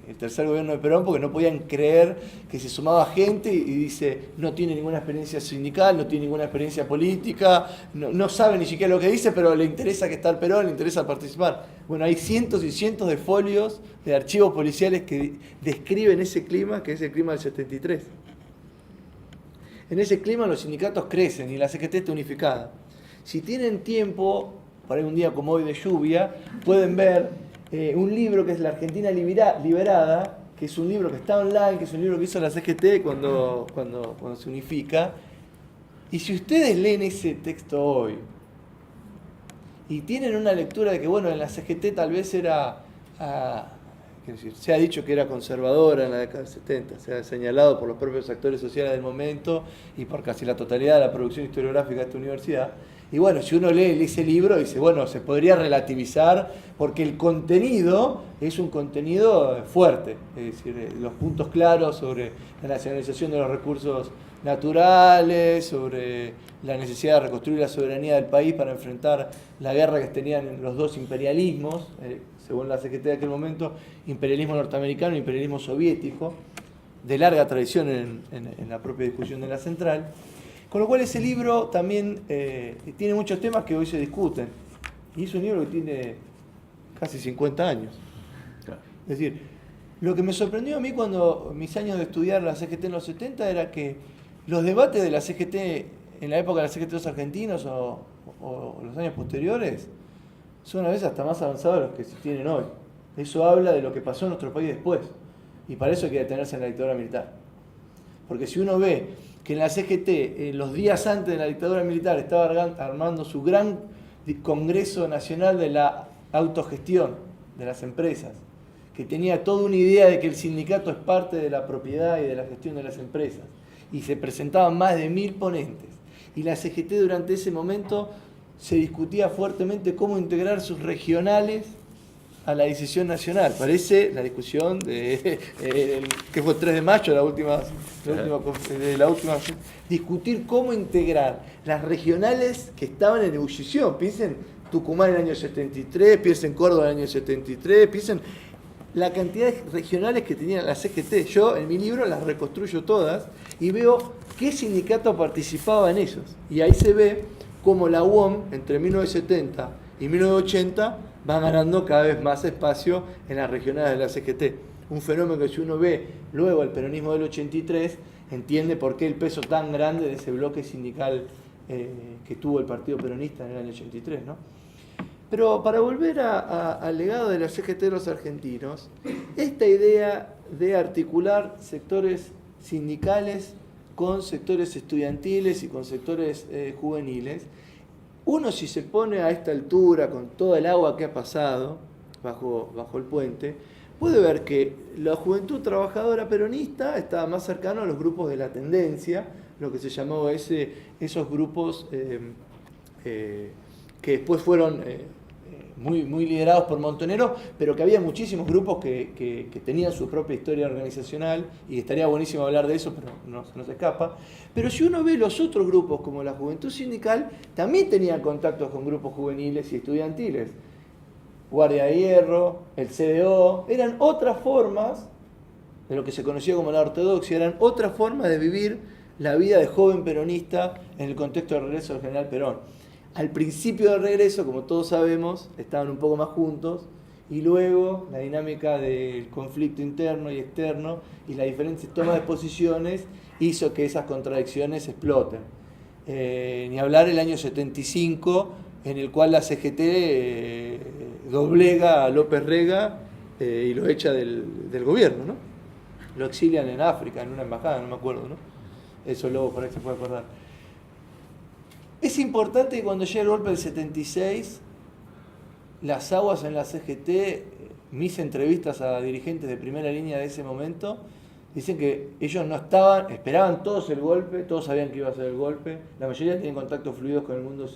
Speaker 2: el tercer gobierno de Perón, porque no podían creer que se sumaba gente y dice, no tiene ninguna experiencia sindical, no tiene ninguna experiencia política, no sabe ni siquiera lo que dice, pero le interesa que está el Perón, le interesa participar. Bueno, hay cientos y cientos de folios de archivos policiales que describen ese clima, que es el clima del 73. En ese clima los sindicatos crecen y la CGT está unificada. Si tienen tiempo, por ahí un día como hoy de lluvia, pueden ver un libro que es La Argentina Liberada, que es un libro que está online, que es un libro que hizo la CGT cuando se unifica. Y si ustedes leen ese texto hoy y tienen una lectura de que, bueno, en la CGT tal vez era, se ha dicho que era conservadora en la década del 70, se ha señalado por los propios actores sociales del momento y por casi la totalidad de la producción historiográfica de esta universidad. Y bueno, si uno lee ese libro, dice, bueno, se podría relativizar porque el contenido es un contenido fuerte. Es decir, los puntos claros sobre la nacionalización de los recursos naturales, sobre la necesidad de reconstruir la soberanía del país para enfrentar la guerra que tenían los dos imperialismos, según la CGT de aquel momento, imperialismo norteamericano e imperialismo soviético, de larga tradición en la propia discusión de la central. Con lo cual ese libro también tiene muchos temas que hoy se discuten. Y es un libro que tiene casi 50 años. Claro. Es decir, lo que me sorprendió a mí cuando mis años de estudiar la CGT en los 70 era que los debates de la CGT en la época de la CGT de los argentinos o los años posteriores son a veces hasta más avanzados de los que se tienen hoy. Eso habla de lo que pasó en nuestro país después. Y para eso hay que detenerse en la dictadura militar. Porque si uno ve que en la CGT, los días antes de la dictadura militar, estaba armando su gran Congreso Nacional de la Autogestión de las Empresas, que tenía toda una idea de que el sindicato es parte de la propiedad y de la gestión de las empresas, y se presentaban más de 1000 ponentes, y la CGT durante ese momento se discutía fuertemente cómo integrar sus regionales a la decisión nacional. Parece la discusión de que fue el 3 de mayo, la última, discutir cómo integrar las regionales que estaban en ebullición. Piensen Tucumán en el año 73, piensen Córdoba en el año 73, piensen la cantidad de regionales que tenía la CGT. Yo en mi libro las reconstruyo todas y veo qué sindicato participaba en ellos. Y ahí se ve cómo la UOM entre 1970 y 1980 va ganando cada vez más espacio en las regionales de la CGT. Un fenómeno que si uno ve luego el peronismo del 83, entiende por qué el peso tan grande de ese bloque sindical que tuvo el Partido Peronista en el año 83, ¿no? Pero para volver al legado de la CGT de los argentinos, esta idea de articular sectores sindicales con sectores estudiantiles y con sectores juveniles, uno si se pone a esta altura, con toda el agua que ha pasado bajo el puente, puede ver que la juventud trabajadora peronista estaba más cercano a los grupos de la tendencia, lo que se llamó esos grupos que después fueron muy liderados por Montonero, pero que había muchísimos grupos que tenían su propia historia organizacional, y estaría buenísimo hablar de eso, pero no se nos escapa. Pero si uno ve los otros grupos, como la Juventud Sindical, también tenían contactos con grupos juveniles y estudiantiles. Guardia de Hierro, el CDO, eran otras formas de lo que se conocía como la ortodoxia, eran otras formas de vivir la vida de joven peronista en el contexto del regreso del general Perón. Al principio del regreso, como todos sabemos, estaban un poco más juntos, y luego la dinámica del conflicto interno y externo y las diferentes tomas de posiciones hizo que esas contradicciones exploten. Ni hablar el año 75, en el cual la CGT doblega a López Rega y lo echa del gobierno, ¿no? Lo exilian en África, en una embajada, no me acuerdo, ¿no? Eso luego por ahí se puede acordar. Es importante que cuando llega el golpe del 76, las aguas en la CGT, mis entrevistas a dirigentes de primera línea de ese momento, dicen que ellos no estaban, esperaban todos el golpe, todos sabían que iba a ser el golpe, la mayoría tienen contactos fluidos con el mundo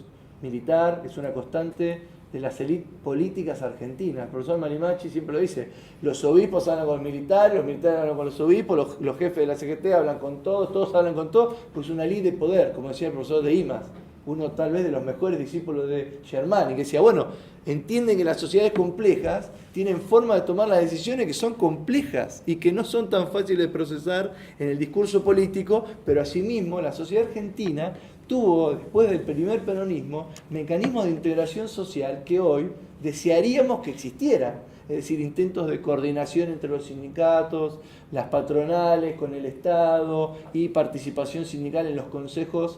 Speaker 2: militar, es una constante de las élites políticas argentinas. El profesor Marimachi siempre lo dice, los obispos hablan con los militares hablan con los obispos, los jefes de la CGT hablan con todos hablan con todos, pues una élite de poder, como decía el profesor de IMAS, uno tal vez de los mejores discípulos de Germani, que decía, bueno, entienden que las sociedades complejas tienen forma de tomar las decisiones que son complejas y que no son tan fáciles de procesar en el discurso político, pero asimismo la sociedad argentina tuvo, después del primer peronismo, mecanismos de integración social que hoy desearíamos que existieran. Es decir, intentos de coordinación entre los sindicatos, las patronales con el Estado y participación sindical en los consejos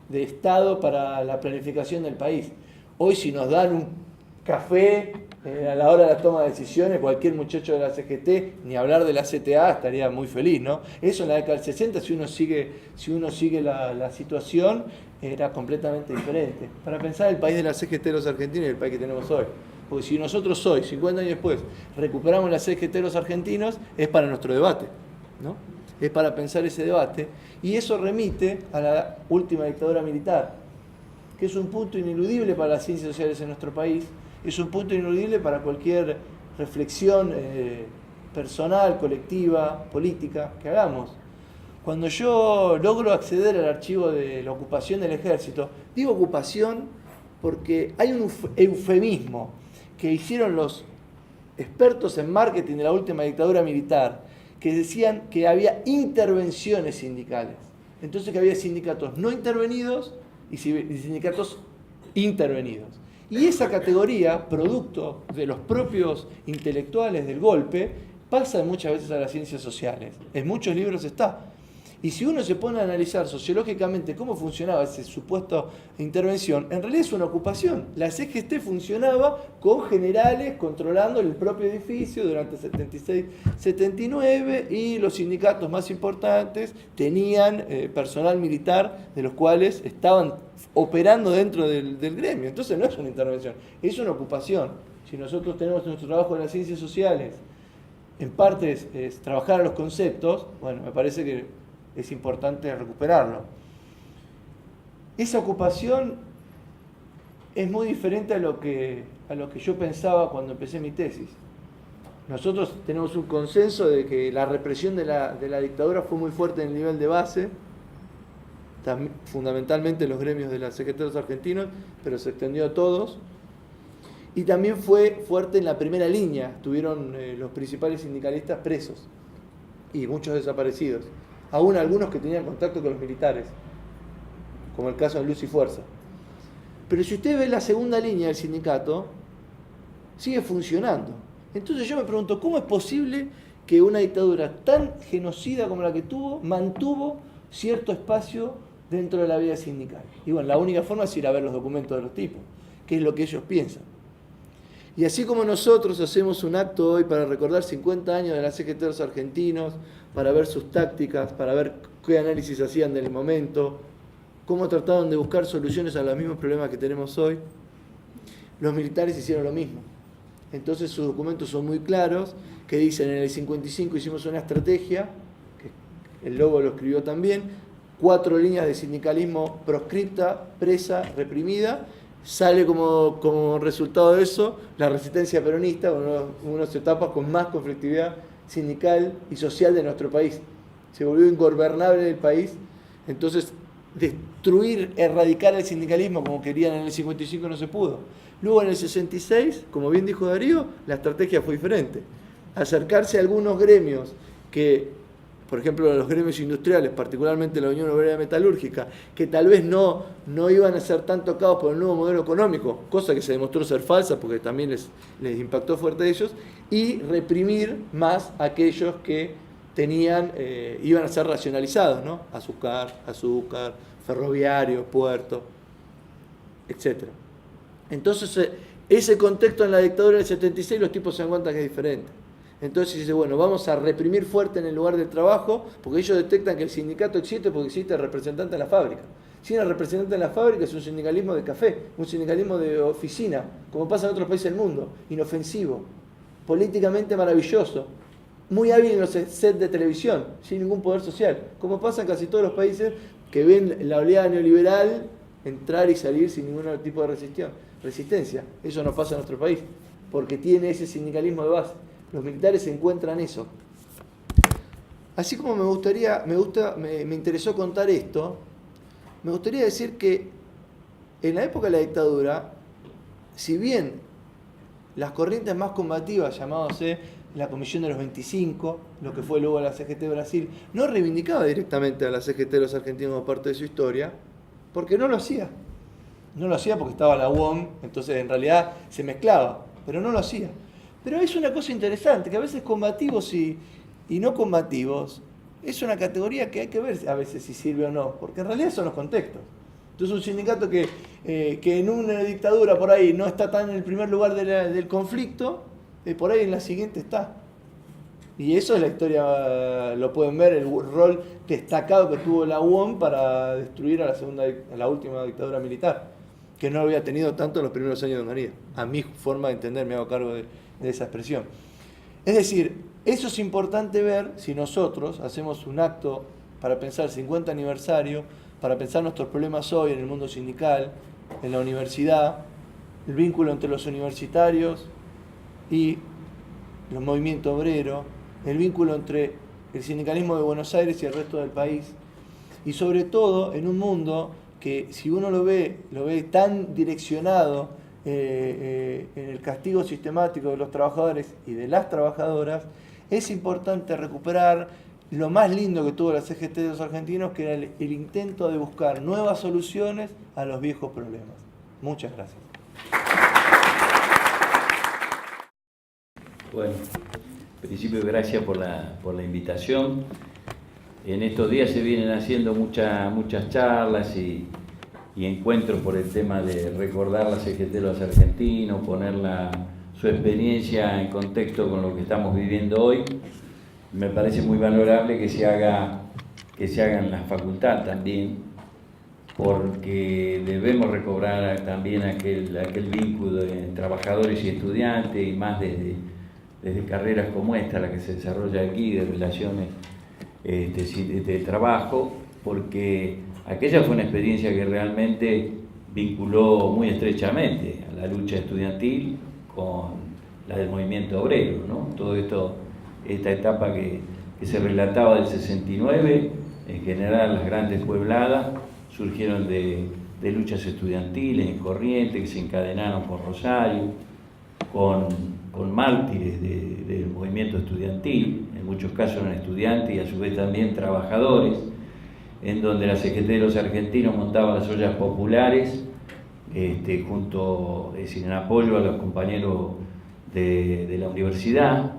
Speaker 2: de Estado para la planificación del país. Hoy si nos dan un café a la hora de la toma de decisiones, cualquier muchacho de la CGT, ni hablar de la CTA, estaría muy feliz, ¿no? Eso en la década del 60, si uno sigue la situación, era completamente diferente. Para pensar el país de la CGT de los argentinos y el país que tenemos hoy. Porque si nosotros hoy, 50 años después, recuperamos la CGT de los argentinos, es para nuestro debate, ¿no? Es para pensar ese debate, y eso remite a la última dictadura militar, que es un punto ineludible para las ciencias sociales en nuestro país, es un punto ineludible para cualquier reflexión personal, colectiva, política que hagamos. Cuando yo logro acceder al archivo de la ocupación del ejército, digo ocupación porque hay un eufemismo que hicieron los expertos en marketing de la última dictadura militar, que decían que había intervenciones sindicales. Entonces que había sindicatos no intervenidos y sindicatos intervenidos. Y esa categoría, producto de los propios intelectuales del golpe, pasa muchas veces a las ciencias sociales. En muchos libros está. Y si uno se pone a analizar sociológicamente cómo funcionaba esa supuesta intervención, en realidad es una ocupación. La CGT funcionaba con generales controlando el propio edificio durante 76-79 y los sindicatos más importantes tenían personal militar de los cuales estaban operando dentro del gremio. Entonces no es una intervención, es una ocupación. Si nosotros tenemos nuestro trabajo en las ciencias sociales, en parte es trabajar a los conceptos, bueno, me parece que es importante recuperarlo. Esa ocupación es muy diferente a lo que yo pensaba cuando empecé mi tesis. Nosotros tenemos un consenso de que la represión de la dictadura fue muy fuerte en el nivel de base, fundamentalmente en los gremios de la CGT de los argentinos, pero se extendió a todos. Y también fue fuerte en la primera línea, tuvieron los principales sindicalistas presos y muchos desaparecidos. Aún algunos que tenían contacto con los militares, como el caso de Luz y Fuerza. Pero si usted ve la segunda línea del sindicato, sigue funcionando. Entonces yo me pregunto, ¿cómo es posible que una dictadura tan genocida como la que tuvo, mantuvo cierto espacio dentro de la vida sindical? Y bueno, la única forma es ir a ver los documentos de los tipos, que es lo que ellos piensan. Y así como nosotros hacemos un acto hoy para recordar 50 años de la CGT de los argentinos, para ver sus tácticas, para ver qué análisis hacían del momento, cómo trataron de buscar soluciones a los mismos problemas que tenemos hoy, los militares hicieron lo mismo. Entonces sus documentos son muy claros, que dicen en el 55 hicimos una estrategia, que el Lobo lo escribió también, 4 líneas de sindicalismo proscripta, presa, reprimida. Sale como resultado de eso la resistencia peronista, unas etapas con más conflictividad sindical y social de nuestro país. Se volvió ingobernable el país, entonces destruir, erradicar el sindicalismo como querían en el 55 no se pudo. Luego en el 66, como bien dijo Darío, la estrategia fue diferente. Acercarse a algunos gremios que, por ejemplo, los gremios industriales, particularmente la Unión Obrera Metalúrgica, que tal vez no iban a ser tan tocados por el nuevo modelo económico, cosa que se demostró ser falsa porque también les impactó fuerte a ellos, y reprimir más a aquellos que iban a ser racionalizados, ¿no? Azúcar, ferroviario, puerto, etc. Entonces, ese contexto en la dictadura del 76, los tipos se dan cuenta que es diferente. Entonces dice, bueno, vamos a reprimir fuerte en el lugar del trabajo, porque ellos detectan que el sindicato existe porque existe el representante en la fábrica. Sin el representante en la fábrica es un sindicalismo de café, un sindicalismo de oficina, como pasa en otros países del mundo, inofensivo, políticamente maravilloso, muy hábil en los sets de televisión, sin ningún poder social, como pasa en casi todos los países que ven la oleada neoliberal entrar y salir sin ningún tipo de resistencia. Eso no pasa en nuestro país, porque tiene ese sindicalismo de base. Los militares encuentran eso. Así como me interesó contar esto, me gustaría decir que en la época de la dictadura, si bien las corrientes más combativas, llamándose la Comisión de los 25, lo que fue luego la CGT de Brasil, no reivindicaba directamente a la CGT de los argentinos como parte de su historia, porque no lo hacía. No lo hacía porque estaba la UOM, entonces en realidad se mezclaba, pero no lo hacía. Pero es una cosa interesante, que a veces combativos y no combativos es una categoría que hay que ver a veces si sirve o no, porque en realidad son los contextos. Entonces un sindicato que en una dictadura por ahí no está tan en el primer lugar del conflicto, por ahí en la siguiente está. Y eso es la historia, lo pueden ver, el rol destacado que tuvo la UOM para destruir a la última dictadura militar, que no lo había tenido tanto en los primeros años de Onganía. A mi forma de entender, me hago cargo de esa expresión. Es decir, eso es importante ver si nosotros hacemos un acto para pensar el 50 aniversario, para pensar nuestros problemas hoy en el mundo sindical, en la universidad, el vínculo entre los universitarios y los movimientos obreros, el vínculo entre el sindicalismo de Buenos Aires y el resto del país, y sobre todo en un mundo que si uno lo ve tan direccionado en el castigo sistemático de los trabajadores y de las trabajadoras, es importante recuperar lo más lindo que tuvo la CGT de los argentinos, que era el intento de buscar nuevas soluciones a los viejos problemas. Muchas gracias.
Speaker 4: Bueno, en principio gracias por la invitación. En estos días se vienen haciendo muchas charlas y encuentros por el tema de recordar la CGT de los argentinos, poner su experiencia en contexto con lo que estamos viviendo hoy. Me parece muy valorable que se haga en la facultad también, porque debemos recobrar también aquel vínculo de trabajadores y estudiantes, y más desde carreras como esta, la que se desarrolla aquí, de relaciones de trabajo, porque aquella fue una experiencia que realmente vinculó muy estrechamente a la lucha estudiantil con la del movimiento obrero, ¿no? Todo esto, esta etapa que se relataba del 69, en general las grandes puebladas surgieron de luchas estudiantiles en Corrientes, que se encadenaron con Rosario, con mártires del movimiento estudiantil, en muchos casos eran estudiantes y a su vez también trabajadores, en donde la CGT de los argentinos montaba las ollas populares, junto, es decir, en apoyo a los compañeros de la universidad,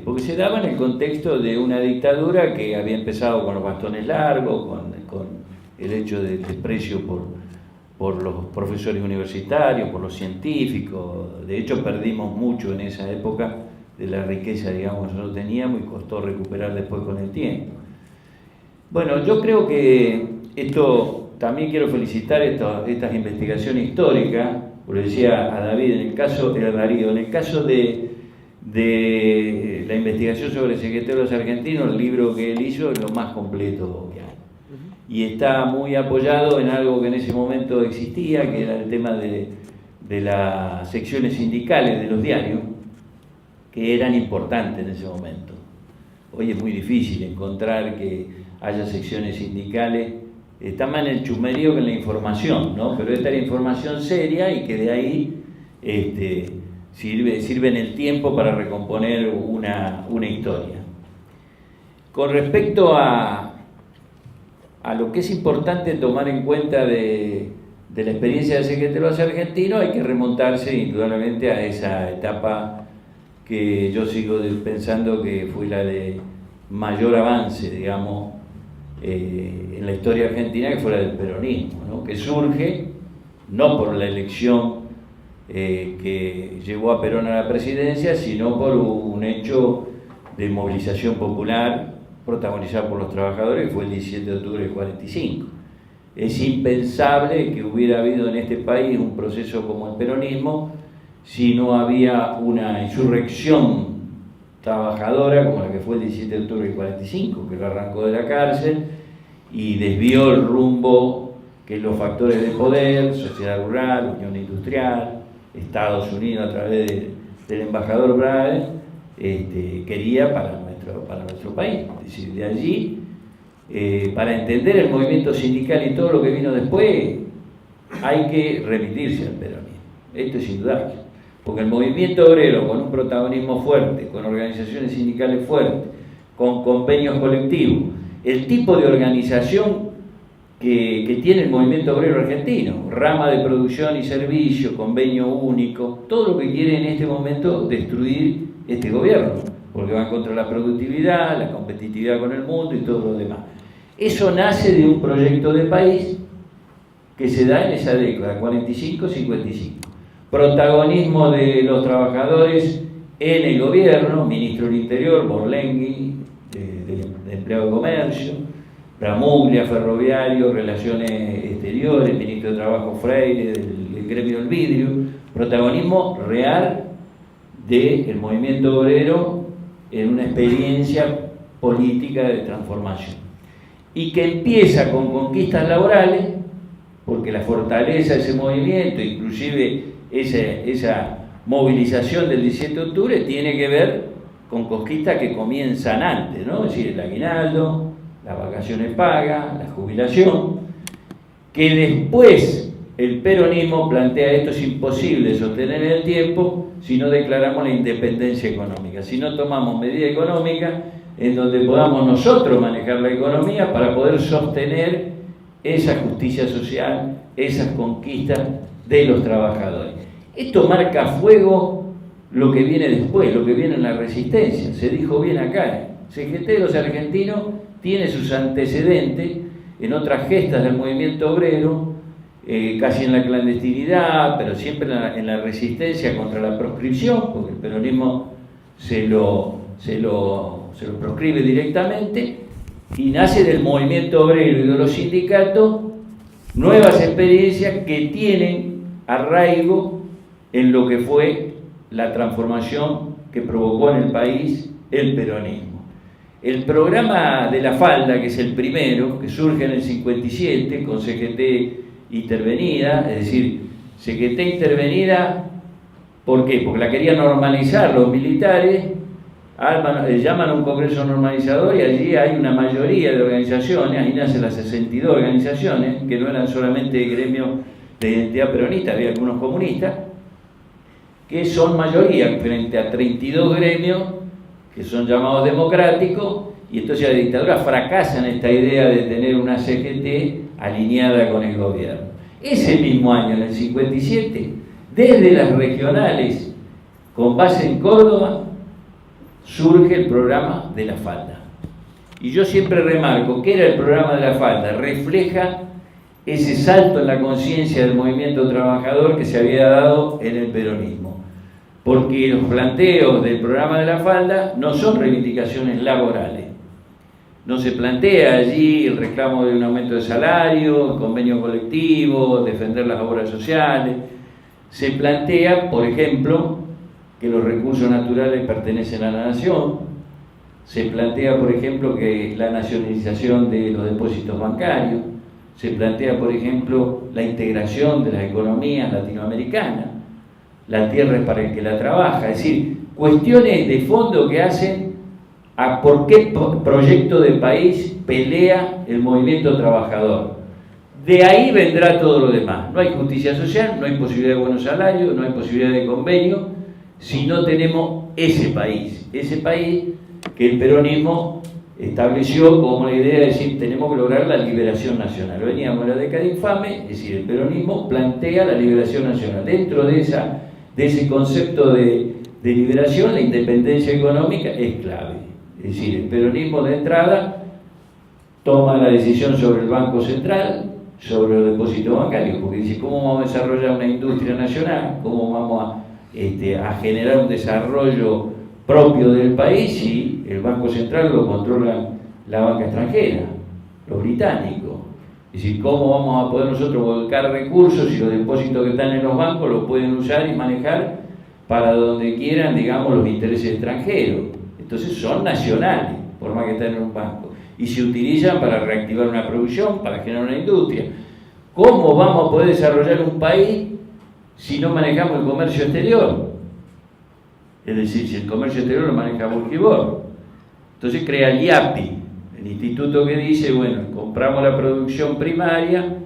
Speaker 4: porque se daba en el contexto de una dictadura que había empezado con los bastones largos, con el hecho de desprecio por los profesores universitarios, por los científicos. De hecho, perdimos mucho en esa época de la riqueza, digamos, que nosotros teníamos, y costó recuperar después con el tiempo. Bueno, yo creo que esto, también quiero felicitar estas investigaciones históricas, como decía a David, en el caso de Darío, en el caso de la investigación sobre el CGT de los argentinos, el libro que él hizo es lo más completo que hay. Y está muy apoyado en algo que en ese momento existía, que era el tema de las secciones sindicales de los diarios, que eran importantes en ese momento. Hoy es muy difícil encontrar que haya secciones sindicales, está más en el chusmerío que en la información, ¿no? Pero esta era información seria y que de ahí sirve en el tiempo para recomponer una historia. Con respecto a lo que es importante tomar en cuenta de la experiencia del CGT de los argentinos, hay que remontarse indudablemente a esa etapa que yo sigo pensando que fue la de mayor avance, digamos, en la historia argentina, que fue la del peronismo, ¿no? Que surge no por la elección que llevó a Perón a la presidencia, sino por un hecho de movilización popular protagonizado por los trabajadores, que fue el 17 de octubre del 45. Es impensable que hubiera habido en este país un proceso como el peronismo si no había una insurrección trabajadora como la que fue el 17 de octubre del 45, que lo arrancó de la cárcel y desvió el rumbo que los factores de poder, sociedad rural, unión industrial, Estados Unidos a través del embajador Brahe, quería para nuestro país. Es decir, de allí, para entender el movimiento sindical y todo lo que vino después, hay que remitirse al peronismo. Esto es indudable. Porque el movimiento obrero, con un protagonismo fuerte, con organizaciones sindicales fuertes, con convenios colectivos, el tipo de organización que tiene el movimiento obrero argentino, rama de producción y servicio, convenio único, todo lo que quiere en este momento destruir este gobierno, porque va contra la productividad, la competitividad con el mundo y todo lo demás. Eso nace de un proyecto de país que se da en esa década, 45-55. Protagonismo de los trabajadores en el gobierno, ministro del Interior, Borlenghi, de Empleado de Comercio, Bramuglia, Ferroviario, Relaciones Exteriores, ministro de Trabajo Freire, del gremio del vidrio, protagonismo real del movimiento obrero en una experiencia política de transformación. Y que empieza con conquistas laborales, porque la fortaleza de ese movimiento, inclusive esa movilización del 17 de octubre, tiene que ver con conquistas que comienzan antes, ¿no? Es decir, el aguinaldo, las vacaciones pagas, la jubilación, que después el peronismo plantea esto es imposible sostener en el tiempo si no declaramos la independencia económica, si no tomamos medidas económicas en donde podamos nosotros manejar la economía para poder sostener esa justicia social, esas conquistas de los trabajadores. Esto marca a fuego lo que viene después, lo que viene en la resistencia. Se dijo bien acá, CGT de los argentinos tiene sus antecedentes en otras gestas del movimiento obrero, casi en la clandestinidad, pero siempre en la resistencia contra la proscripción, porque el peronismo se lo proscribe directamente, y nace del movimiento obrero y de los sindicatos nuevas experiencias que tienen arraigo en lo que fue la transformación que provocó en el país el peronismo. El programa de la falda, que es el primero, que surge en el 57 con CGT intervenida, es decir, CGT intervenida, ¿por qué? Porque la querían normalizar los militares, llaman a un congreso normalizador y allí hay una mayoría de organizaciones, ahí nacen las 62 organizaciones, que no eran solamente gremios de identidad peronista, había algunos comunistas, que son mayoría frente a 32 gremios que son llamados democráticos, y entonces la dictadura fracasa en esta idea de tener una CGT alineada con el gobierno. Ese mismo año, en el 57, desde las regionales con base en Córdoba, surge el programa de la falda. Y yo siempre remarco que era el programa de la falda, refleja ese salto en la conciencia del movimiento trabajador que se había dado en el peronismo. Porque los planteos del programa de la falda no son reivindicaciones laborales. No se plantea allí el reclamo de un aumento de salario, el convenio colectivo, defender las obras sociales. Se plantea, por ejemplo, que los recursos naturales pertenecen a la nación. Se plantea, por ejemplo, que la nacionalización de los depósitos bancarios. Se plantea, por ejemplo, la integración de las economías latinoamericanas. La tierra es para el que la trabaja. Es decir, cuestiones de fondo que hacen a por qué proyecto de país pelea el movimiento trabajador. De ahí vendrá todo lo demás. No hay justicia social, no hay posibilidad de buenos salarios, no hay posibilidad de convenio, si no tenemos ese país que el peronismo estableció como la idea de decir tenemos que lograr la liberación nacional. Veníamos de la década infame, es decir, el peronismo plantea la liberación nacional. Dentro de ese concepto de liberación, la independencia económica es clave. Es decir, el peronismo de entrada toma la decisión sobre el Banco Central, sobre los depósitos bancarios, porque dice, ¿cómo vamos a desarrollar una industria nacional? ¿Cómo vamos a generar un desarrollo propio del país si el Banco Central lo controla la banca extranjera, los británicos? Es decir, ¿cómo vamos a poder nosotros volcar recursos si los depósitos que están en los bancos los pueden usar y manejar para donde quieran, digamos, los intereses extranjeros? Entonces son nacionales, por más que estén en un banco, y se utilizan para reactivar una producción, para generar una industria. ¿cómo vamos a poder desarrollar un país si no manejamos el comercio exterior? Es decir, si el comercio exterior lo maneja Burkibor. Entonces crea el IAPI, el instituto que dice, bueno, compramos la producción primaria,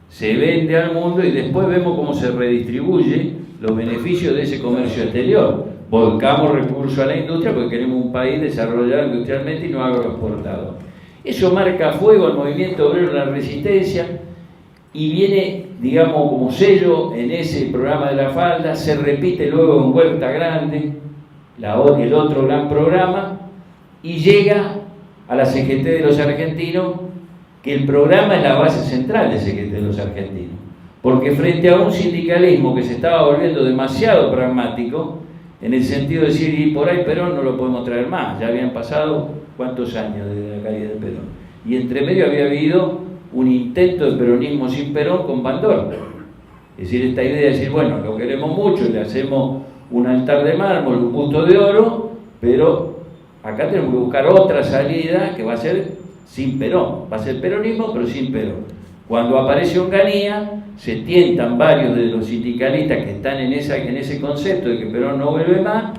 Speaker 4: se vende al mundo y después vemos cómo se redistribuye los beneficios de ese comercio exterior. Volcamos recursos a la industria porque queremos un país desarrollado industrialmente y no agroexportador. Eso marca a fuego el movimiento obrero de la resistencia y viene, digamos, como sello en ese programa de la falda, se repite luego en Huerta Grande, el otro gran programa, y llega a la CGT de los argentinos, que el programa es la base central de CGT de los argentinos, porque frente a un sindicalismo que se estaba volviendo demasiado pragmático, en el sentido de decir, y por ahí Perón no lo podemos traer más, ya habían pasado cuántos años desde la caída de Perón, y entre medio había habido un intento de peronismo sin Perón con Bandor, es decir, esta idea de decir, bueno, lo queremos mucho, le hacemos un altar de mármol, un busto de oro, pero acá tenemos que buscar otra salida que va a ser sin Perón, va a ser peronismo pero sin Perón. Cuando aparece Onganía, se tientan varios de los sindicalistas que están en ese concepto de que Perón no vuelve más,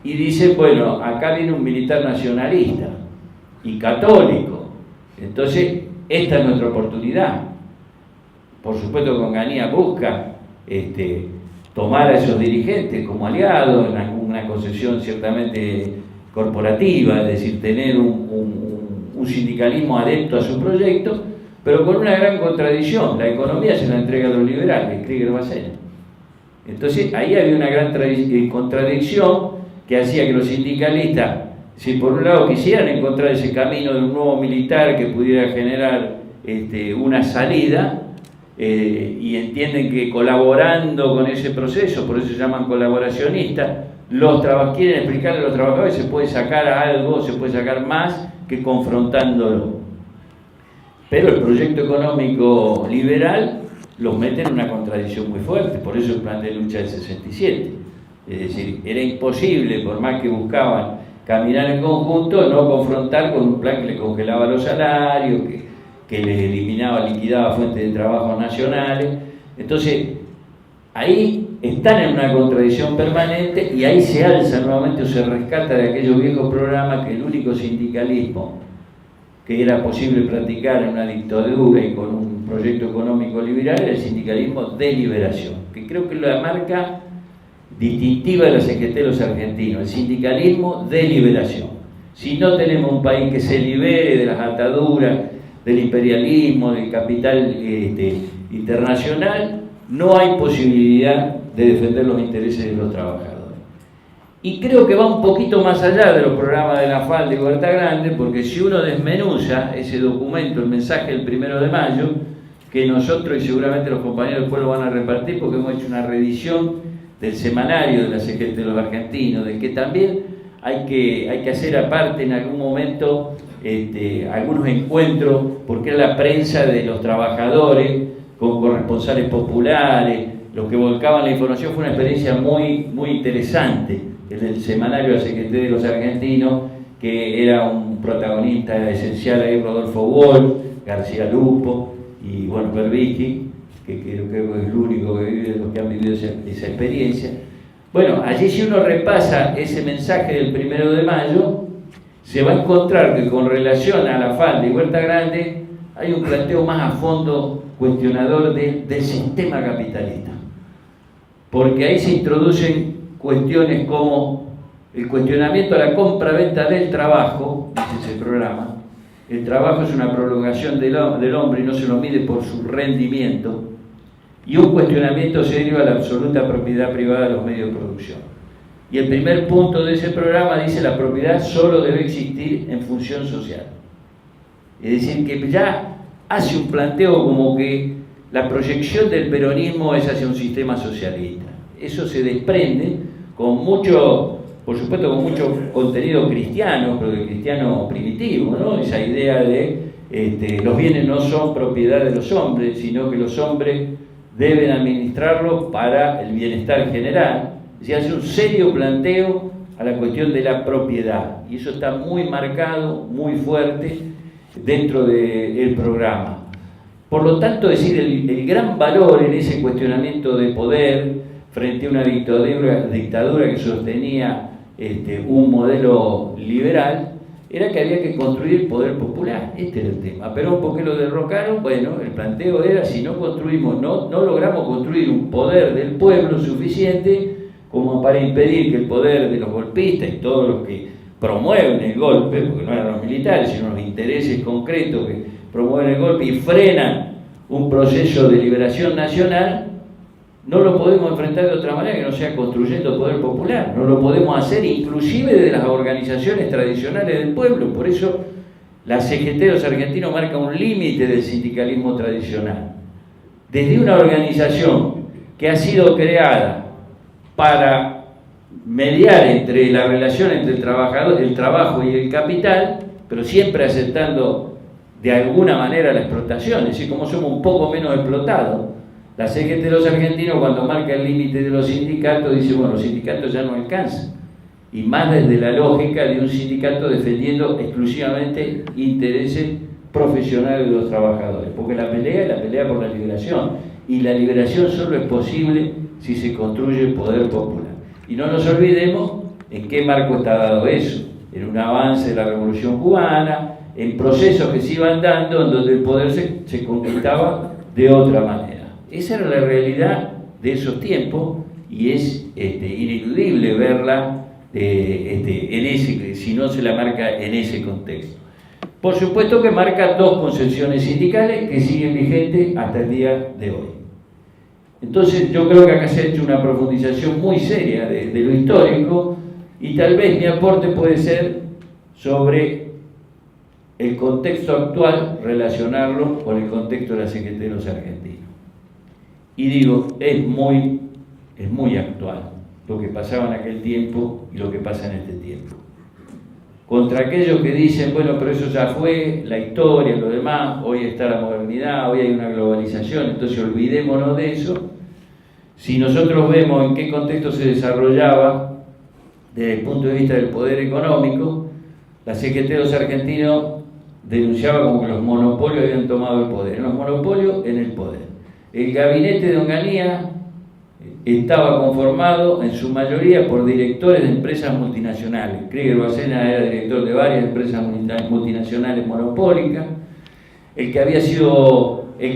Speaker 4: y dicen, bueno, acá viene un militar nacionalista y católico, entonces esta es nuestra oportunidad. Por supuesto que Onganía busca tomar a esos dirigentes como aliados, en una concepción ciertamente corporativa, es decir, tener un sindicalismo adepto a su proyecto, pero con una gran contradicción: la economía se la entrega a los liberales, Krieger-Bacena. Entonces ahí había una gran contradicción que hacía que los sindicalistas, si por un lado quisieran encontrar ese camino de un nuevo militar que pudiera generar una salida, y entienden que colaborando con ese proceso, por eso se llaman colaboracionistas, quieren explicarle a los trabajadores que se puede sacar algo, se puede sacar más que confrontándolo. Pero el proyecto económico liberal los mete en una contradicción muy fuerte, por eso el plan de lucha del 67. Es decir, era imposible, por más que buscaban caminar en conjunto, no confrontar con un plan que le congelaba los salarios, que les liquidaba fuentes de trabajo nacionales. Entonces, ahí están en una contradicción permanente y ahí se alza nuevamente o se rescata de aquellos viejos programas que el único sindicalismo que era posible practicar en una dictadura y con un proyecto económico liberal era el sindicalismo de liberación, que creo que es la marca distintiva de la CGT de los argentinos, el sindicalismo de liberación. Si no tenemos un país que se libere de las ataduras del imperialismo, del capital internacional, no hay posibilidad de defender los intereses de los trabajadores. Y creo que va un poquito más allá de los programas de la falda y Huerta Grande, porque si uno desmenuza ese documento, el mensaje del 1 de mayo, que nosotros y seguramente los compañeros después lo van a repartir, porque hemos hecho una reedición del semanario de la CGT de los argentinos, de que también hay que hacer aparte en algún momento algunos encuentros, porque era la prensa de los trabajadores con corresponsales populares, los que volcaban la información. Fue una experiencia muy, muy interesante el semanario de la CGT de los argentinos, que era un protagonista esencial ahí, Rodolfo Wolf, García Lupo y bueno, Berbisky, que creo que es el único que vive de los que han vivido esa experiencia. Bueno, allí si uno repasa ese mensaje del 1 de mayo, se va a encontrar que con relación a la falda y Huerta Grande hay un planteo más a fondo cuestionador del sistema capitalista, porque ahí se introducen cuestiones como el cuestionamiento a la compra-venta del trabajo, dice ese programa. El trabajo es una prolongación del hombre y no se lo mide por su rendimiento, y un cuestionamiento serio a la absoluta propiedad privada de los medios de producción. Y el primer punto de ese programa dice: la propiedad solo debe existir en función social. Es decir, que ya hace un planteo como que la proyección del peronismo es hacia un sistema socialista. Eso se desprende con mucho, por supuesto, con mucho contenido cristiano, pero de cristiano primitivo, ¿no? Esa idea de los bienes no son propiedad de los hombres, sino que los hombres deben administrarlos para el bienestar general. Se hace un serio planteo a la cuestión de la propiedad, y eso está muy marcado, muy fuerte dentro del programa. Por lo tanto, decir, el gran valor en ese cuestionamiento de poder frente a una dictadura que sostenía un modelo liberal, era que había que construir el poder popular. Este era el tema. Perón, ¿por qué lo derrocaron? Bueno, el planteo era, si no construimos, no logramos construir un poder del pueblo suficiente como para impedir que el poder de los golpistas y todos los que promueven el golpe, porque no eran los militares, sino los intereses concretos que promueven el golpe y frenan un proceso de liberación nacional, no lo podemos enfrentar de otra manera que no sea construyendo poder popular. No lo podemos hacer inclusive desde las organizaciones tradicionales del pueblo. Por eso la CGT de los argentinos marca un límite del sindicalismo tradicional. Desde una organización que ha sido creada para mediar entre la relación entre el trabajador, el trabajo y el capital, pero siempre aceptando de alguna manera la explotación, es decir, como somos un poco menos explotados. La CGT de los argentinos, cuando marca el límite de los sindicatos, dice, bueno, los sindicatos ya no alcanzan. Y más desde la lógica de un sindicato defendiendo exclusivamente intereses profesionales de los trabajadores. Porque la pelea es la pelea por la liberación. Y la liberación solo es posible si se construye el poder popular. Y no nos olvidemos en qué marco está dado eso. En un avance de la Revolución Cubana, en procesos que se iban dando, en donde el poder se conquistaba de otra manera. Esa era la realidad de esos tiempos y es ineludible verla en ese, si no se la marca en ese contexto. Por supuesto que marca dos concepciones sindicales que siguen vigentes hasta el día de hoy. Entonces yo creo que acá se ha hecho una profundización muy seria de lo histórico y tal vez mi aporte puede ser sobre el contexto actual, relacionarlo con el contexto de la CGT de los argentinos. Y digo, es muy actual lo que pasaba en aquel tiempo y lo que pasa en este tiempo. Contra aquellos que dicen, bueno, pero eso ya fue, la historia, lo demás, hoy está la modernidad, hoy hay una globalización, entonces olvidémonos de eso. Si nosotros vemos en qué contexto se desarrollaba desde el punto de vista del poder económico, la CGT de los argentinos denunciaba como que los monopolios habían tomado el poder. En los monopolios, en el poder. El gabinete de Onganía estaba conformado en su mayoría por directores de empresas multinacionales. Krieger Bacena era director de varias empresas multinacionales monopólicas. El que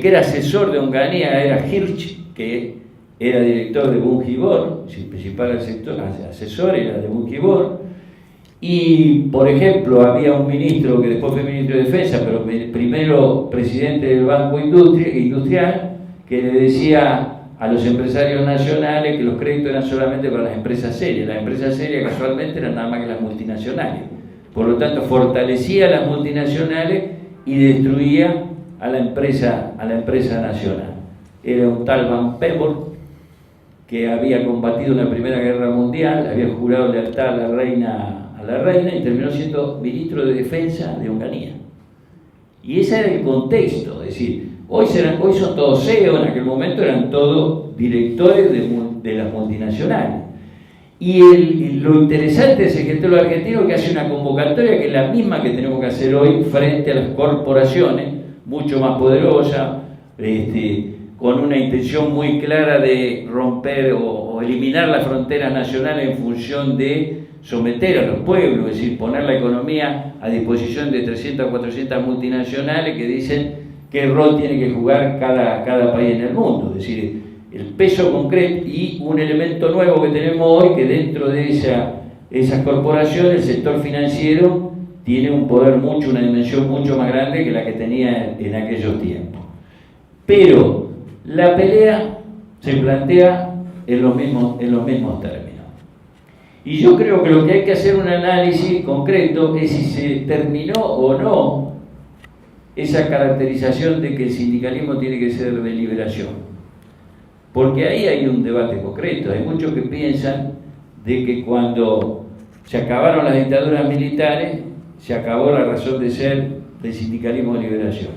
Speaker 4: era asesor de Onganía era Hirsch, que era director de Bungibor, el principal asesor era de Bungibor. Y, por ejemplo, había un ministro que después fue ministro de Defensa, pero primero presidente del Banco Industrial, que le decía a los empresarios nacionales que los créditos eran solamente para las empresas serias. Las empresas serias casualmente eran nada más que las multinacionales. Por lo tanto, fortalecía a las multinacionales y destruía a la empresa nacional. Era un tal Van Peebles que había combatido en la Primera Guerra Mundial, había jurado lealtad a la reina y terminó siendo ministro de Defensa de Onganía. Y ese era el contexto, es decir, hoy son todos CEO, en aquel momento eran todos directores de las multinacionales. Y lo interesante de CGT de los argentinos es que hace una convocatoria que es la misma que tenemos que hacer hoy frente a las corporaciones, mucho más poderosa, con una intención muy clara de romper o eliminar las fronteras nacionales en función de someter a los pueblos, es decir, poner la economía a disposición de 300 o 400 multinacionales que dicen qué rol tiene que jugar cada país en el mundo, es decir, el peso concreto y un elemento nuevo que tenemos hoy, que dentro de esas corporaciones el sector financiero tiene un poder una dimensión mucho más grande que la que tenía en aquellos tiempos. Pero la pelea se plantea en los mismos términos. Y yo creo que lo que hay que hacer un análisis concreto es si se terminó o no esa caracterización de que el sindicalismo tiene que ser de liberación. Porque ahí hay un debate concreto. Hay muchos que piensan de que cuando se acabaron las dictaduras militares, se acabó la razón de ser del sindicalismo de liberación.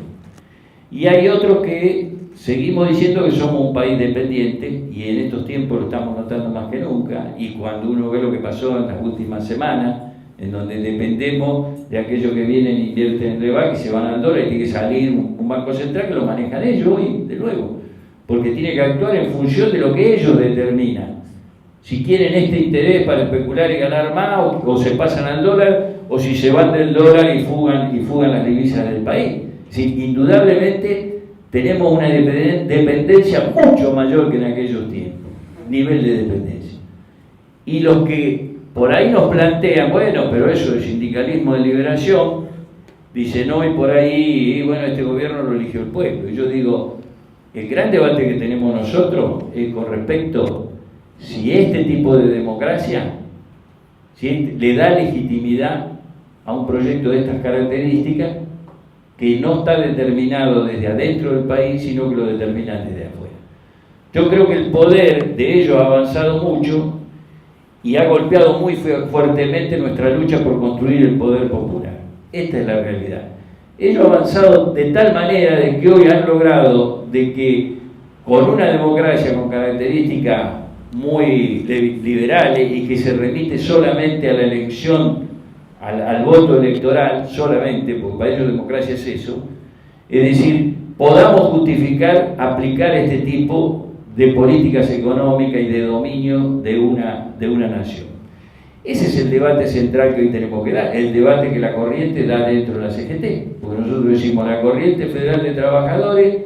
Speaker 4: Y hay otros que seguimos diciendo que somos un país dependiente, y en estos tiempos lo estamos notando más que nunca, y cuando uno ve lo que pasó en las últimas semanas, en donde dependemos de aquellos que vienen, invierten en Levac y se van al dólar y tiene que salir un banco central que lo manejan ellos hoy, de nuevo, porque tiene que actuar en función de lo que ellos determinan. Si quieren este interés para especular y ganar más, o se pasan al dólar, o si se van del dólar y fugan las divisas del país. Sí, indudablemente tenemos una dependencia mucho mayor que en aquellos tiempos, nivel de dependencia. Y los que por ahí nos plantean, bueno, pero eso es sindicalismo de liberación, dicen hoy por ahí, bueno, este gobierno lo eligió el pueblo. Y yo digo, el gran debate que tenemos nosotros es con respecto si este tipo de democracia le da legitimidad a un proyecto de estas características que no está determinado desde adentro del país, sino que lo determinan desde afuera. Yo creo que el poder de ellos ha avanzado mucho y ha golpeado muy fuertemente nuestra lucha por construir el poder popular. Esta es la realidad. Ellos han avanzado de tal manera de que hoy han logrado de que con una democracia con características muy liberales y que se remite solamente a la elección, al voto electoral solamente, porque para ellos democracia es eso, es decir, podamos justificar aplicar este tipo de políticas económicas y de dominio de una nación. Ese es el debate central que hoy tenemos que dar, el debate que la corriente da dentro de la CGT, porque nosotros decimos la corriente federal de trabajadores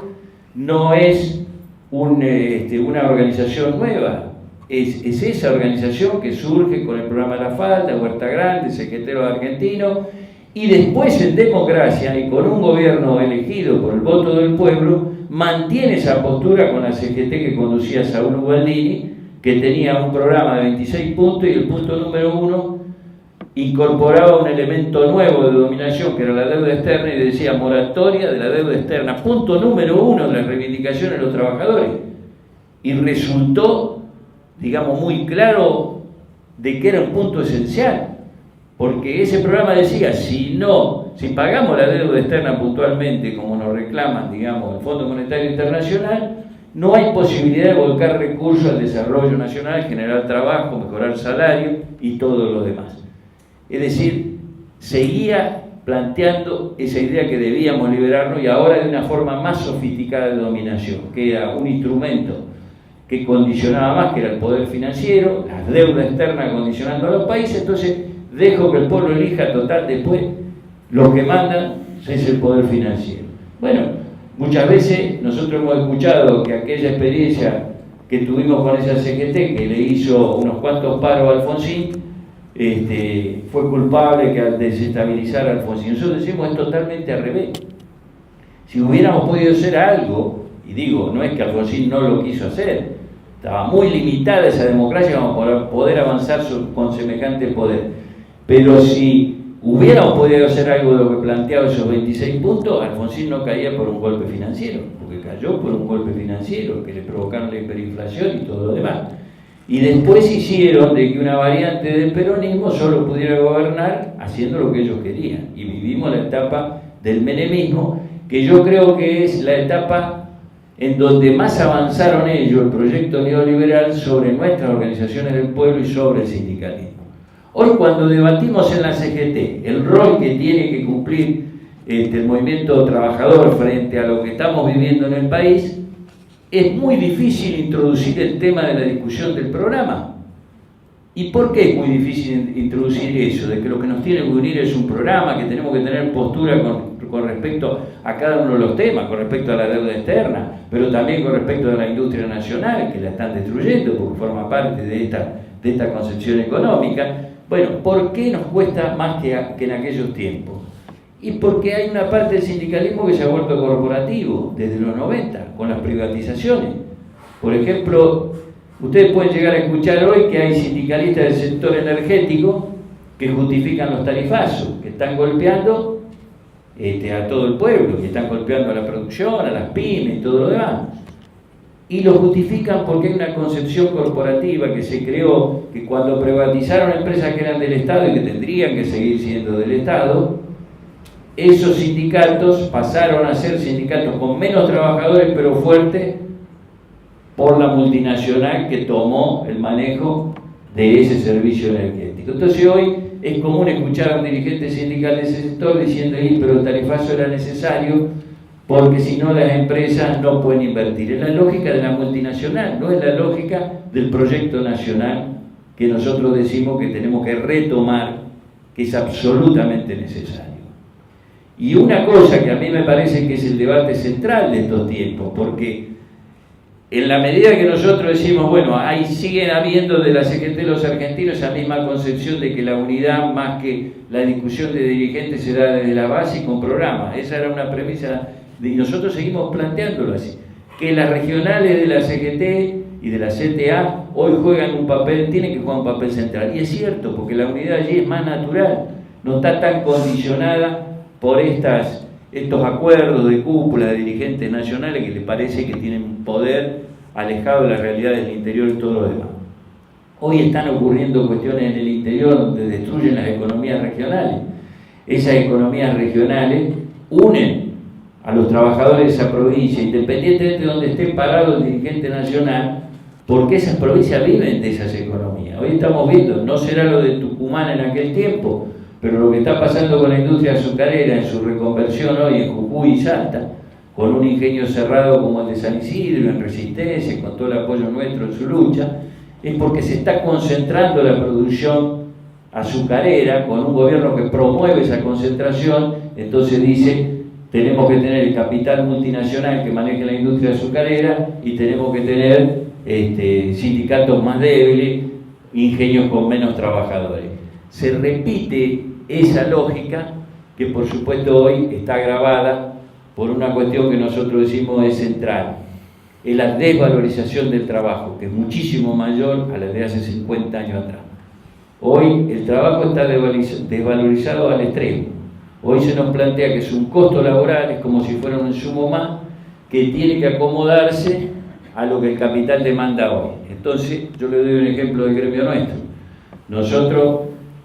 Speaker 4: no es una organización nueva, es esa organización que surge con el programa La Falda, Huerta Grande, Secretario Argentino, y después en democracia y con un gobierno elegido por el voto del pueblo, mantiene esa postura con la CGT que conducía Saúl Ubaldini, que tenía un programa de 26 puntos y el punto número 1 incorporaba un elemento nuevo de dominación que era la deuda externa y decía moratoria de la deuda externa, punto número 1 de las reivindicaciones de los trabajadores. Y resultó, digamos, muy claro de que era un punto esencial, porque ese programa decía, si pagamos la deuda externa puntualmente, como nos reclaman, digamos, el Fondo Monetario Internacional, no hay posibilidad de volcar recursos al desarrollo nacional, generar trabajo, mejorar salario y todo lo demás. Es decir, seguía planteando esa idea que debíamos liberarnos y ahora de una forma más sofisticada de dominación, que era un instrumento que condicionaba más, que era el poder financiero, las deudas externas condicionando a los países, entonces dejo que el pueblo elija, total, después lo que mandan es el poder financiero. Bueno, muchas veces nosotros hemos escuchado que aquella experiencia que tuvimos con esa CGT, que le hizo unos cuantos paros a Alfonsín, fue culpable que al desestabilizar a Alfonsín. Nosotros decimos es totalmente al revés. Si hubiéramos podido hacer algo, y digo, no es que Alfonsín no lo quiso hacer, estaba muy limitada esa democracia como para poder avanzar con semejante poder. Pero si hubiéramos podido hacer algo de lo que planteaba esos 26 puntos, Alfonsín no caía por un golpe financiero, porque cayó por un golpe financiero que le provocaron la hiperinflación y todo lo demás. Y después hicieron de que una variante del peronismo solo pudiera gobernar haciendo lo que ellos querían. Y vivimos la etapa del menemismo, que yo creo que es la etapa en donde más avanzaron ellos, el proyecto neoliberal, sobre nuestras organizaciones del pueblo y sobre el sindicalismo. Hoy cuando debatimos en la CGT el rol que tiene que cumplir el movimiento trabajador frente a lo que estamos viviendo en el país, es muy difícil introducir el tema de la discusión del programa. ¿Y por qué es muy difícil introducir eso? De que lo que nos tiene que unir es un programa, que tenemos que tener postura con respecto a cada uno de los temas, con respecto a la deuda externa, pero también con respecto a la industria nacional, que la están destruyendo porque forma parte de esta concepción económica. Bueno, ¿por qué nos cuesta más que en aquellos tiempos? Y porque hay una parte del sindicalismo que se ha vuelto corporativo desde los 90, con las privatizaciones. Por ejemplo, ustedes pueden llegar a escuchar hoy que hay sindicalistas del sector energético que justifican los tarifazos, que están golpeando a todo el pueblo, que están golpeando a la producción, a las pymes y todo lo demás. Y lo justifican porque hay una concepción corporativa que se creó, que cuando privatizaron empresas que eran del Estado y que tendrían que seguir siendo del Estado, esos sindicatos pasaron a ser sindicatos con menos trabajadores pero fuertes por la multinacional que tomó el manejo de ese servicio energético. Entonces hoy es común escuchar a un dirigente sindical de ese sector diciendo, pero el tarifazo era necesario porque si no las empresas no pueden invertir. Es la lógica de la multinacional, no es la lógica del proyecto nacional que nosotros decimos que tenemos que retomar, que es absolutamente necesario. Y una cosa que a mí me parece que es el debate central de estos tiempos, porque en la medida que nosotros decimos, bueno, ahí siguen habiendo de la CGT de los argentinos esa misma concepción de que la unidad más que la discusión de dirigentes se da desde la base y con programas. Esa era una premisa y nosotros seguimos planteándolo así, que las regionales de la CGT y de la CTA hoy juegan un papel, tienen que jugar un papel central. Y es cierto, porque la unidad allí es más natural, no está tan condicionada por estos acuerdos de cúpula de dirigentes nacionales que les parece que tienen un poder alejado de la realidad del interior y todo lo demás. Hoy están ocurriendo cuestiones en el interior donde destruyen las economías regionales. Esas economías regionales unen a los trabajadores de esa provincia, independientemente de donde esté parado el dirigente nacional, porque esas provincias viven de esas economías. Hoy estamos viendo, no será lo de Tucumán en aquel tiempo, pero lo que está pasando con la industria azucarera en su reconversión hoy en Jujuy y Salta, con un ingenio cerrado como el de San Isidro, en Resistencia, con todo el apoyo nuestro en su lucha, es porque se está concentrando la producción azucarera con un gobierno que promueve esa concentración. Entonces dice, tenemos que tener el capital multinacional que maneje la industria azucarera y tenemos que tener sindicatos más débiles, ingenios con menos trabajadores. Se repite esa lógica que por supuesto hoy está agravada por una cuestión que nosotros decimos es central, es la desvalorización del trabajo, que es muchísimo mayor a la de hace 50 años atrás. Hoy el trabajo está desvalorizado al extremo. Hoy se nos plantea que es un costo laboral, es como si fuera un insumo más, que tiene que acomodarse a lo que el capital demanda hoy. Entonces, yo le doy un ejemplo del gremio nuestro. Nosotros,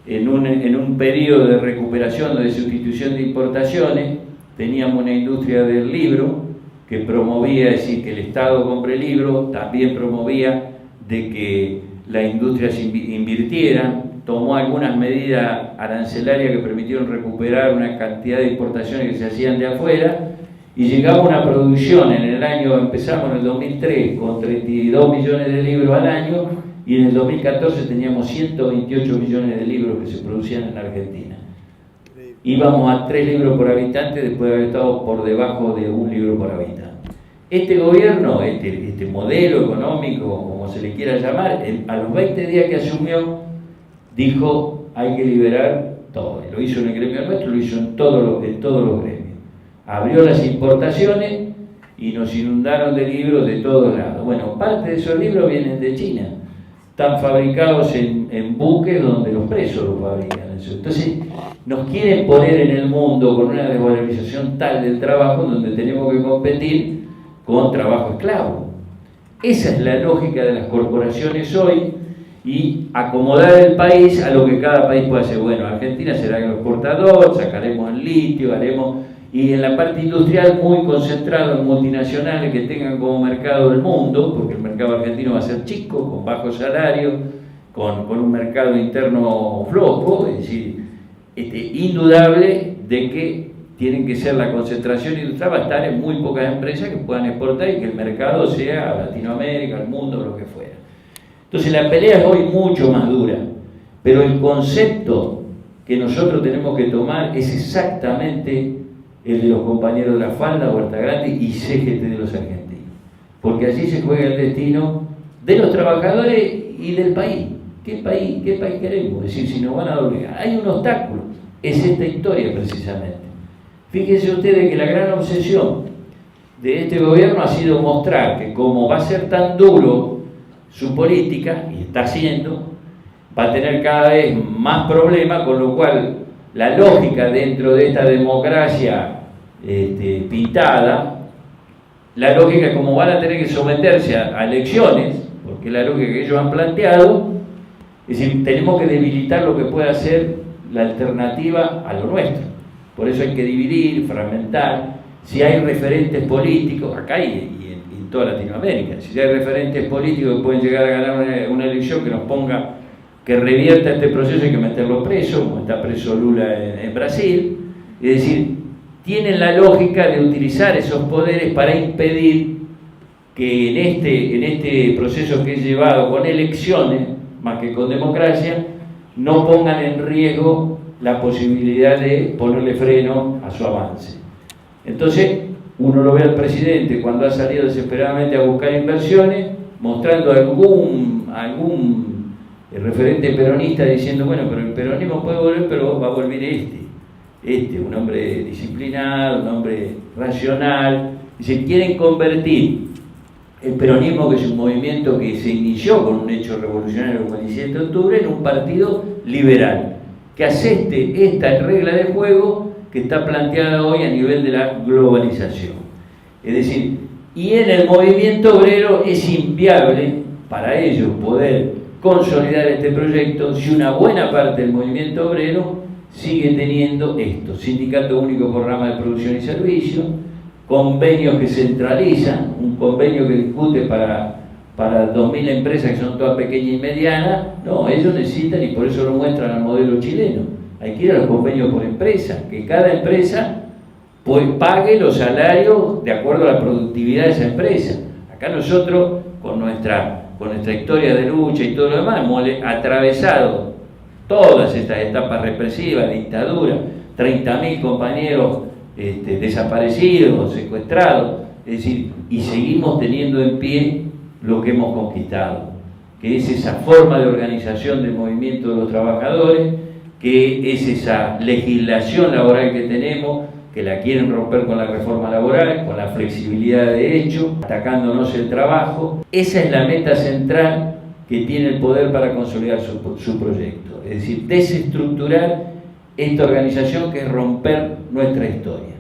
Speaker 4: en un periodo de recuperación o de sustitución de importaciones, teníamos una industria del libro que promovía, es decir, que el Estado compre libros, también promovía de que las industrias invirtieran, tomó algunas medidas arancelarias que permitieron recuperar una cantidad de importaciones que se hacían de afuera, y llegamos a una producción empezamos en el 2003 con 32 millones de libros al año, y en el 2014 teníamos 128 millones de libros que se producían en Argentina. Íbamos a 3 libros por habitante después de haber estado por debajo de 1 libro por habitante. Este gobierno, este modelo económico, como se le quiera llamar, a los 20 días que asumió, dijo, hay que liberar todo. Lo hizo en el gremio nuestro, lo hizo en todos los gremios. Abrió las importaciones y nos inundaron de libros de todos lados. Bueno, parte de esos libros vienen de China. Están fabricados en buques donde los presos los fabrican. Entonces, nos quieren poner en el mundo con una desvalorización tal del trabajo donde tenemos que competir con trabajo esclavo. Esa es la lógica de las corporaciones hoy, y acomodar el país a lo que cada país puede hacer. Bueno, Argentina será el exportador, sacaremos el litio, y en la parte industrial muy concentrado en multinacionales que tengan como mercado el mundo, porque el mercado argentino va a ser chico, con bajos salarios, con un mercado interno flojo, es decir, indudable de que tienen que ser la concentración industrial, va a estar en muy pocas empresas que puedan exportar y que el mercado sea Latinoamérica, el mundo, lo que fuera. Entonces la pelea es hoy mucho más dura, pero el concepto que nosotros tenemos que tomar es exactamente el de los compañeros de la Falda, Huerta Grande y CGT de los argentinos, porque allí se juega el destino de los trabajadores y del país. ¿Qué país queremos? Es decir, si nos van a doblegar. Hay un obstáculo, es esta historia precisamente. Fíjense ustedes que la gran obsesión de este gobierno ha sido mostrar que como va a ser tan duro su política, y está haciendo, va a tener cada vez más problemas, con lo cual la lógica dentro de esta democracia pintada, la lógica es como van a tener que someterse a elecciones, porque es la lógica que ellos han planteado, es decir, tenemos que debilitar lo que pueda ser la alternativa a lo nuestro. Por eso hay que dividir, fragmentar. Si hay referentes políticos, acá y en toda Latinoamérica, si hay referentes políticos que pueden llegar a ganar una elección que nos ponga que revierta este proceso hay que meterlo preso, como está preso Lula en Brasil. Es decir, tienen la lógica de utilizar esos poderes para impedir que en este proceso que es llevado con elecciones, más que con democracia, no pongan en riesgo la posibilidad de ponerle freno a su avance. Entonces, uno lo ve al presidente cuando ha salido desesperadamente a buscar inversiones, mostrando algún referente peronista diciendo, bueno, pero el peronismo puede volver, pero va a volver un hombre disciplinado, un hombre racional. Y se quieren convertir el peronismo, que es un movimiento que se inició con un hecho revolucionario como el 17 de octubre, en un partido liberal, que acepte esta regla de juego que está planteada hoy a nivel de la globalización. Es decir, y en el movimiento obrero es inviable para ellos poder consolidar este proyecto si una buena parte del movimiento obrero sigue teniendo esto: Sindicato Único por Rama de Producción y Servicio, convenios que centralizan, un convenio que discute para 2.000 empresas que son todas pequeñas y medianas. No, ellos necesitan, y por eso lo muestran al modelo chileno, hay que ir a los convenios por empresa, que cada empresa pues pague los salarios de acuerdo a la productividad de esa empresa. Acá nosotros, con nuestra historia de lucha y todo lo demás, hemos atravesado todas estas etapas represivas, dictadura, 30.000 compañeros desaparecidos, secuestrados, es decir, y seguimos teniendo en pie lo que hemos conquistado, que es esa forma de organización del movimiento de los trabajadores, que es esa legislación laboral que tenemos, que la quieren romper con la reforma laboral, con la flexibilidad de derecho, atacándonos el trabajo. Esa es la meta central que tiene el poder para consolidar su proyecto, es decir, desestructurar esta organización, que es romper nuestra historia.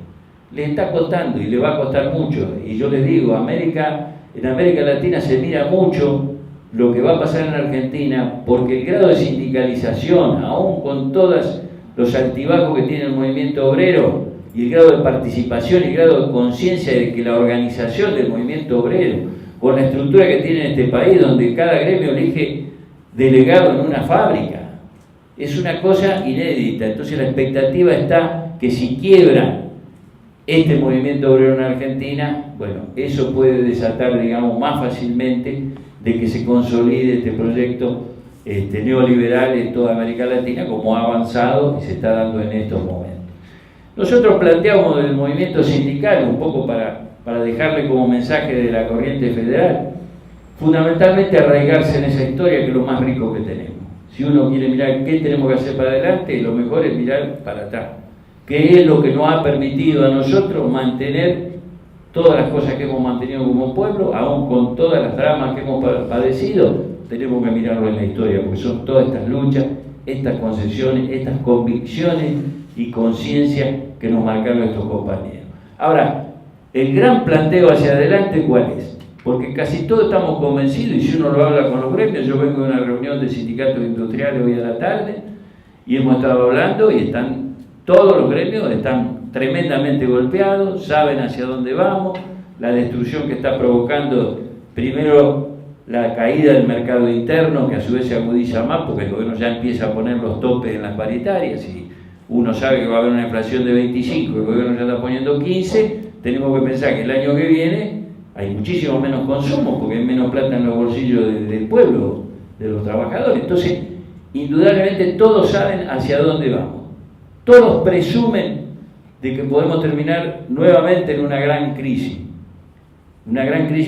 Speaker 4: Le está costando y le va a costar mucho, y yo les digo, en América Latina se mira mucho lo que va a pasar en Argentina, porque el grado de sindicalización, aún con todos los altibajos que tiene el movimiento obrero, y el grado de participación y el grado de conciencia de que la organización del movimiento obrero, con la estructura que tiene en este país, donde cada gremio elige delegado en una fábrica, es una cosa inédita. Entonces la expectativa está que si quiebra este movimiento obrero en Argentina, bueno, eso puede desatar, digamos, más fácilmente de que se consolide este proyecto neoliberal en toda América Latina, como ha avanzado y se está dando en estos momentos. Nosotros planteamos el movimiento sindical, un poco para dejarle como mensaje de la corriente federal, fundamentalmente arraigarse en esa historia, que es lo más rico que tenemos. Si uno quiere mirar qué tenemos que hacer para adelante, lo mejor es mirar para atrás, que es lo que nos ha permitido a nosotros mantener todas las cosas que hemos mantenido como pueblo, aún con todas las dramas que hemos padecido. Tenemos que mirarlo en la historia, porque son todas estas luchas, estas concesiones, estas convicciones y conciencia que nos marcaron estos compañeros. Ahora, el gran planteo hacia adelante, ¿cuál es? Porque casi todos estamos convencidos, y si uno lo habla con los gremios, yo vengo de una reunión de sindicatos industriales hoy a la tarde, y hemos estado hablando, y todos los gremios están tremendamente golpeados, saben hacia dónde vamos, la destrucción que está provocando, primero, la caída del mercado interno, que a su vez se agudiza más, porque el gobierno ya empieza a poner los topes en las paritarias, y uno sabe que va a haber una inflación de 25, el gobierno ya está poniendo 15, tenemos que pensar que el año que viene hay muchísimo menos consumo, porque hay menos plata en los bolsillos del pueblo, de los trabajadores. Entonces, indudablemente todos saben hacia dónde vamos. Todos presumen de que podemos terminar nuevamente en una gran crisis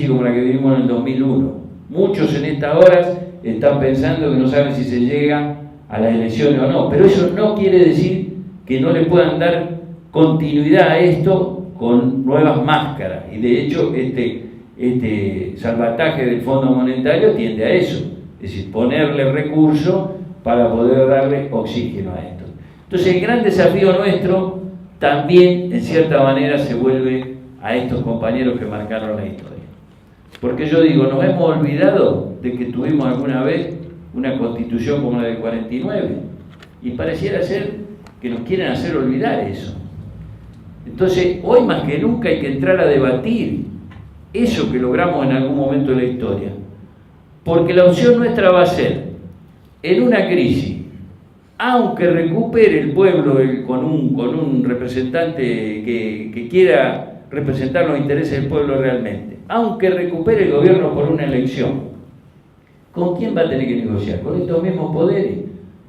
Speaker 4: como la que vivimos en el 2001. Muchos en estas horas están pensando que no saben si se llega a las elecciones o no, pero eso no quiere decir que no le puedan dar continuidad a esto con nuevas máscaras, y de hecho este salvataje del Fondo Monetario tiende a eso, es decir, ponerle recursos para poder darle oxígeno a esto. Entonces el gran desafío nuestro también, en cierta manera, se vuelve a estos compañeros que marcaron la historia. Porque yo digo, nos hemos olvidado de que tuvimos alguna vez una constitución como la del 49, y pareciera ser que nos quieren hacer olvidar eso. Entonces, hoy más que nunca hay que entrar a debatir eso que logramos en algún momento de la historia, porque la opción nuestra va a ser en una crisis, aunque recupere el pueblo con un representante que quiera representar los intereses del pueblo realmente, aunque recupere el gobierno por una elección, ¿con quién va a tener que negociar? Con estos mismos poderes,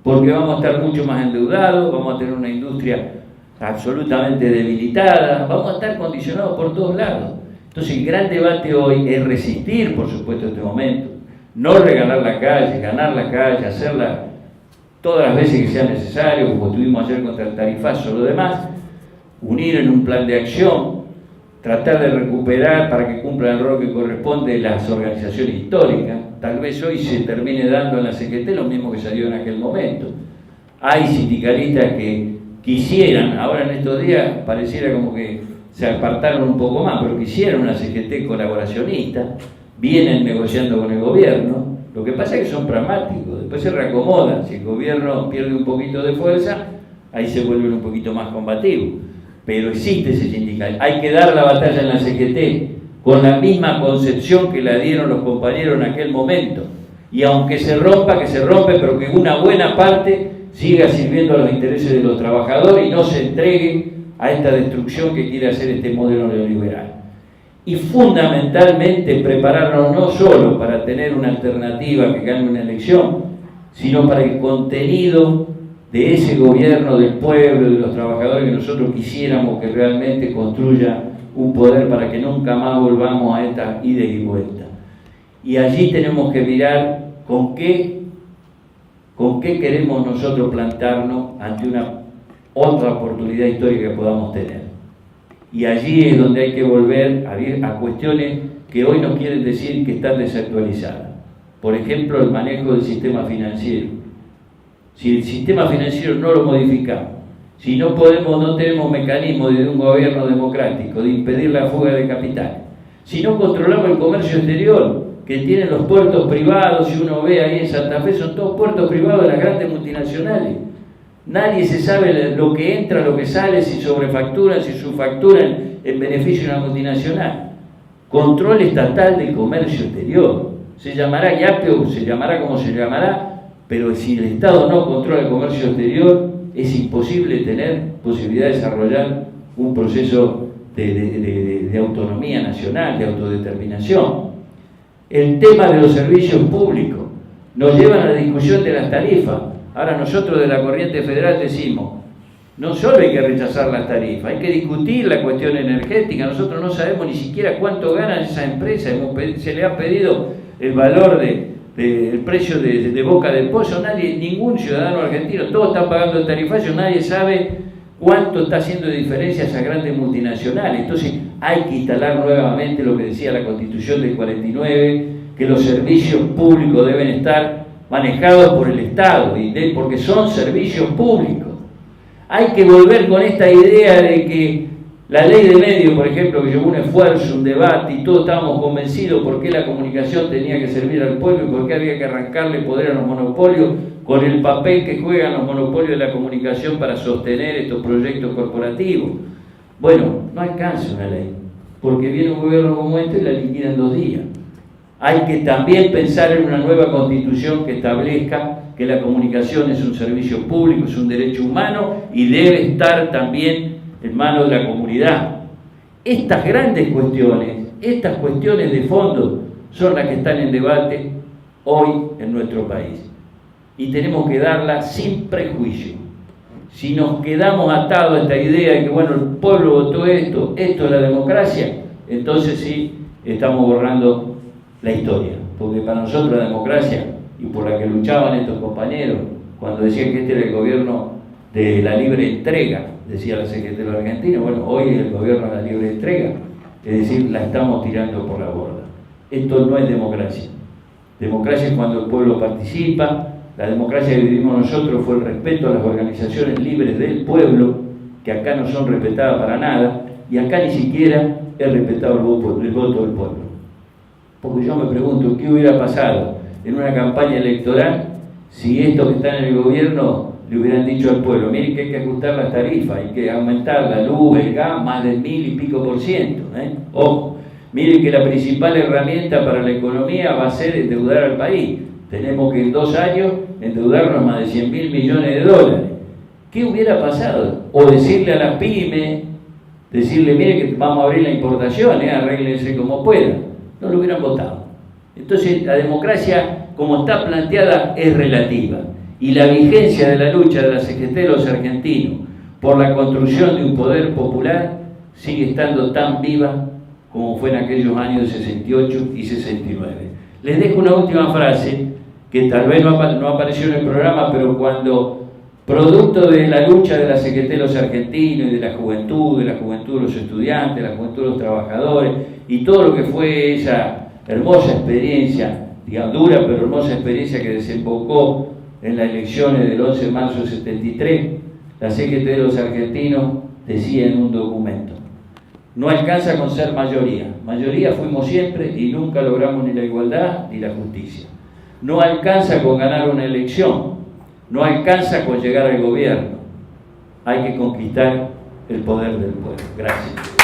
Speaker 4: porque vamos a estar mucho más endeudados, vamos a tener una industria absolutamente debilitada, vamos a estar condicionados por todos lados. Entonces el gran debate hoy es resistir, por supuesto, este momento, no regalar la calle, ganar la calle, hacerla todas las veces que sea necesario, como tuvimos ayer contra el tarifazo, lo demás, unir en un plan de acción, tratar de recuperar para que cumpla el rol que corresponde las organizaciones históricas. Tal vez hoy se termine dando en la CGT lo mismo que salió en aquel momento. Hay sindicalistas que quisieran, ahora en estos días pareciera como que se apartaron un poco más, pero quisieran una CGT colaboracionista, vienen negociando con el gobierno. Lo que pasa es que son pragmáticos, después se reacomodan. Si el gobierno pierde un poquito de fuerza, ahí se vuelven un poquito más combativos. Pero existe ese sindicalismo. Hay que dar la batalla en la CGT con la misma concepción que la dieron los compañeros en aquel momento. Y aunque se rompa, que se rompe, pero que una buena parte siga sirviendo a los intereses de los trabajadores y no se entregue a esta destrucción que quiere hacer este modelo neoliberal. Y fundamentalmente prepararnos no solo para tener una alternativa que gane una elección, sino para el contenido de ese gobierno del pueblo, de los trabajadores que nosotros quisiéramos que realmente construya un poder para que nunca más volvamos a esta ida y vuelta. Y allí tenemos que mirar con qué queremos nosotros plantarnos ante una otra oportunidad histórica que podamos tener. Y allí es donde hay que volver a cuestiones que hoy nos quieren decir que están desactualizadas. Por ejemplo, el manejo del sistema financiero. Si el sistema financiero no lo modificamos, si no tenemos mecanismos de un gobierno democrático de impedir la fuga de capital, si no controlamos el comercio exterior que tienen los puertos privados, si uno ve ahí en Santa Fe, son todos puertos privados de las grandes multinacionales. Nadie se sabe lo que entra, lo que sale, si sobrefacturan, si subfacturan en beneficio de una multinacional. Control estatal del comercio exterior. Se llamará IAPE, se llamará como se llamará, pero si el Estado no controla el comercio exterior, es imposible tener posibilidad de desarrollar un proceso de autonomía nacional, de autodeterminación. El tema de los servicios públicos nos lleva a la discusión de las tarifas. Ahora nosotros de la Corriente Federal decimos, no solo hay que rechazar las tarifas, hay que discutir la cuestión energética. Nosotros no sabemos ni siquiera cuánto ganan esas empresas. Se le ha pedido el valor del precio de Boca del Pozo. Ningún ciudadano argentino, todos están pagando el tarifario, nadie sabe cuánto está haciendo de diferencia esas grandes multinacionales. Entonces hay que instalar nuevamente lo que decía la Constitución del 49, que los servicios públicos deben estar manejados por el Estado, porque son servicios públicos. Hay que volver con esta idea de que la ley de medios, por ejemplo, que llevó un esfuerzo, un debate, y todos estábamos convencidos por qué la comunicación tenía que servir al pueblo y por qué había que arrancarle poder a los monopolios, con el papel que juegan los monopolios de la comunicación para sostener estos proyectos corporativos. Bueno, no alcanza una ley, porque viene un gobierno como este y la liquida en 2 días. Hay que también pensar en una nueva constitución que establezca que la comunicación es un servicio público, es un derecho humano y debe estar también en manos de la comunidad. Estas grandes cuestiones, estas cuestiones de fondo, son las que están en debate hoy en nuestro país. Y tenemos que darlas sin prejuicio. Si nos quedamos atados a esta idea de que, bueno, el pueblo votó esto es la democracia, entonces sí estamos borrando la historia, porque para nosotros la democracia, y por la que luchaban estos compañeros, cuando decían que este era el gobierno de la libre entrega, decía la CGT de los argentinos, bueno, hoy es el gobierno de la libre entrega, es decir, la estamos tirando por la borda. Esto no es democracia. Democracia es cuando el pueblo participa. La democracia que vivimos nosotros fue el respeto a las organizaciones libres del pueblo, que acá no son respetadas para nada, y acá ni siquiera es respetado el voto del pueblo. Porque yo me pregunto, ¿qué hubiera pasado en una campaña electoral si estos que están en el gobierno le hubieran dicho al pueblo, miren que hay que ajustar las tarifas, hay que aumentar la luz, el gas, más del 1000 y pico %? Ojo, Miren que la principal herramienta para la economía va a ser endeudar al país. Tenemos que en 2 años endeudarnos más de 100.000 millones de dólares. ¿Qué hubiera pasado? O decirle a las pymes, decirle, mire que vamos a abrir la importación, arréglense como puedan. No lo hubieran votado. Entonces la democracia, como está planteada, es relativa. Y la vigencia de la lucha de la CGT de los argentinos por la construcción de un poder popular sigue estando tan viva como fue en aquellos años de 68 y 69. Les dejo una última frase que tal vez no apareció en el programa, pero cuando, producto de la lucha de la CGT de los argentinos y de la juventud de los estudiantes, de la juventud de los trabajadores y todo lo que fue esa hermosa experiencia, digamos, dura pero hermosa experiencia que desembocó en las elecciones del 11 de marzo del 73, la CGT de los argentinos decía en un documento: no alcanza con ser mayoría. Mayoría fuimos siempre y nunca logramos ni la igualdad ni la justicia. No alcanza con ganar una elección. No alcanza con llegar al gobierno. Hay que conquistar el poder del pueblo. Gracias.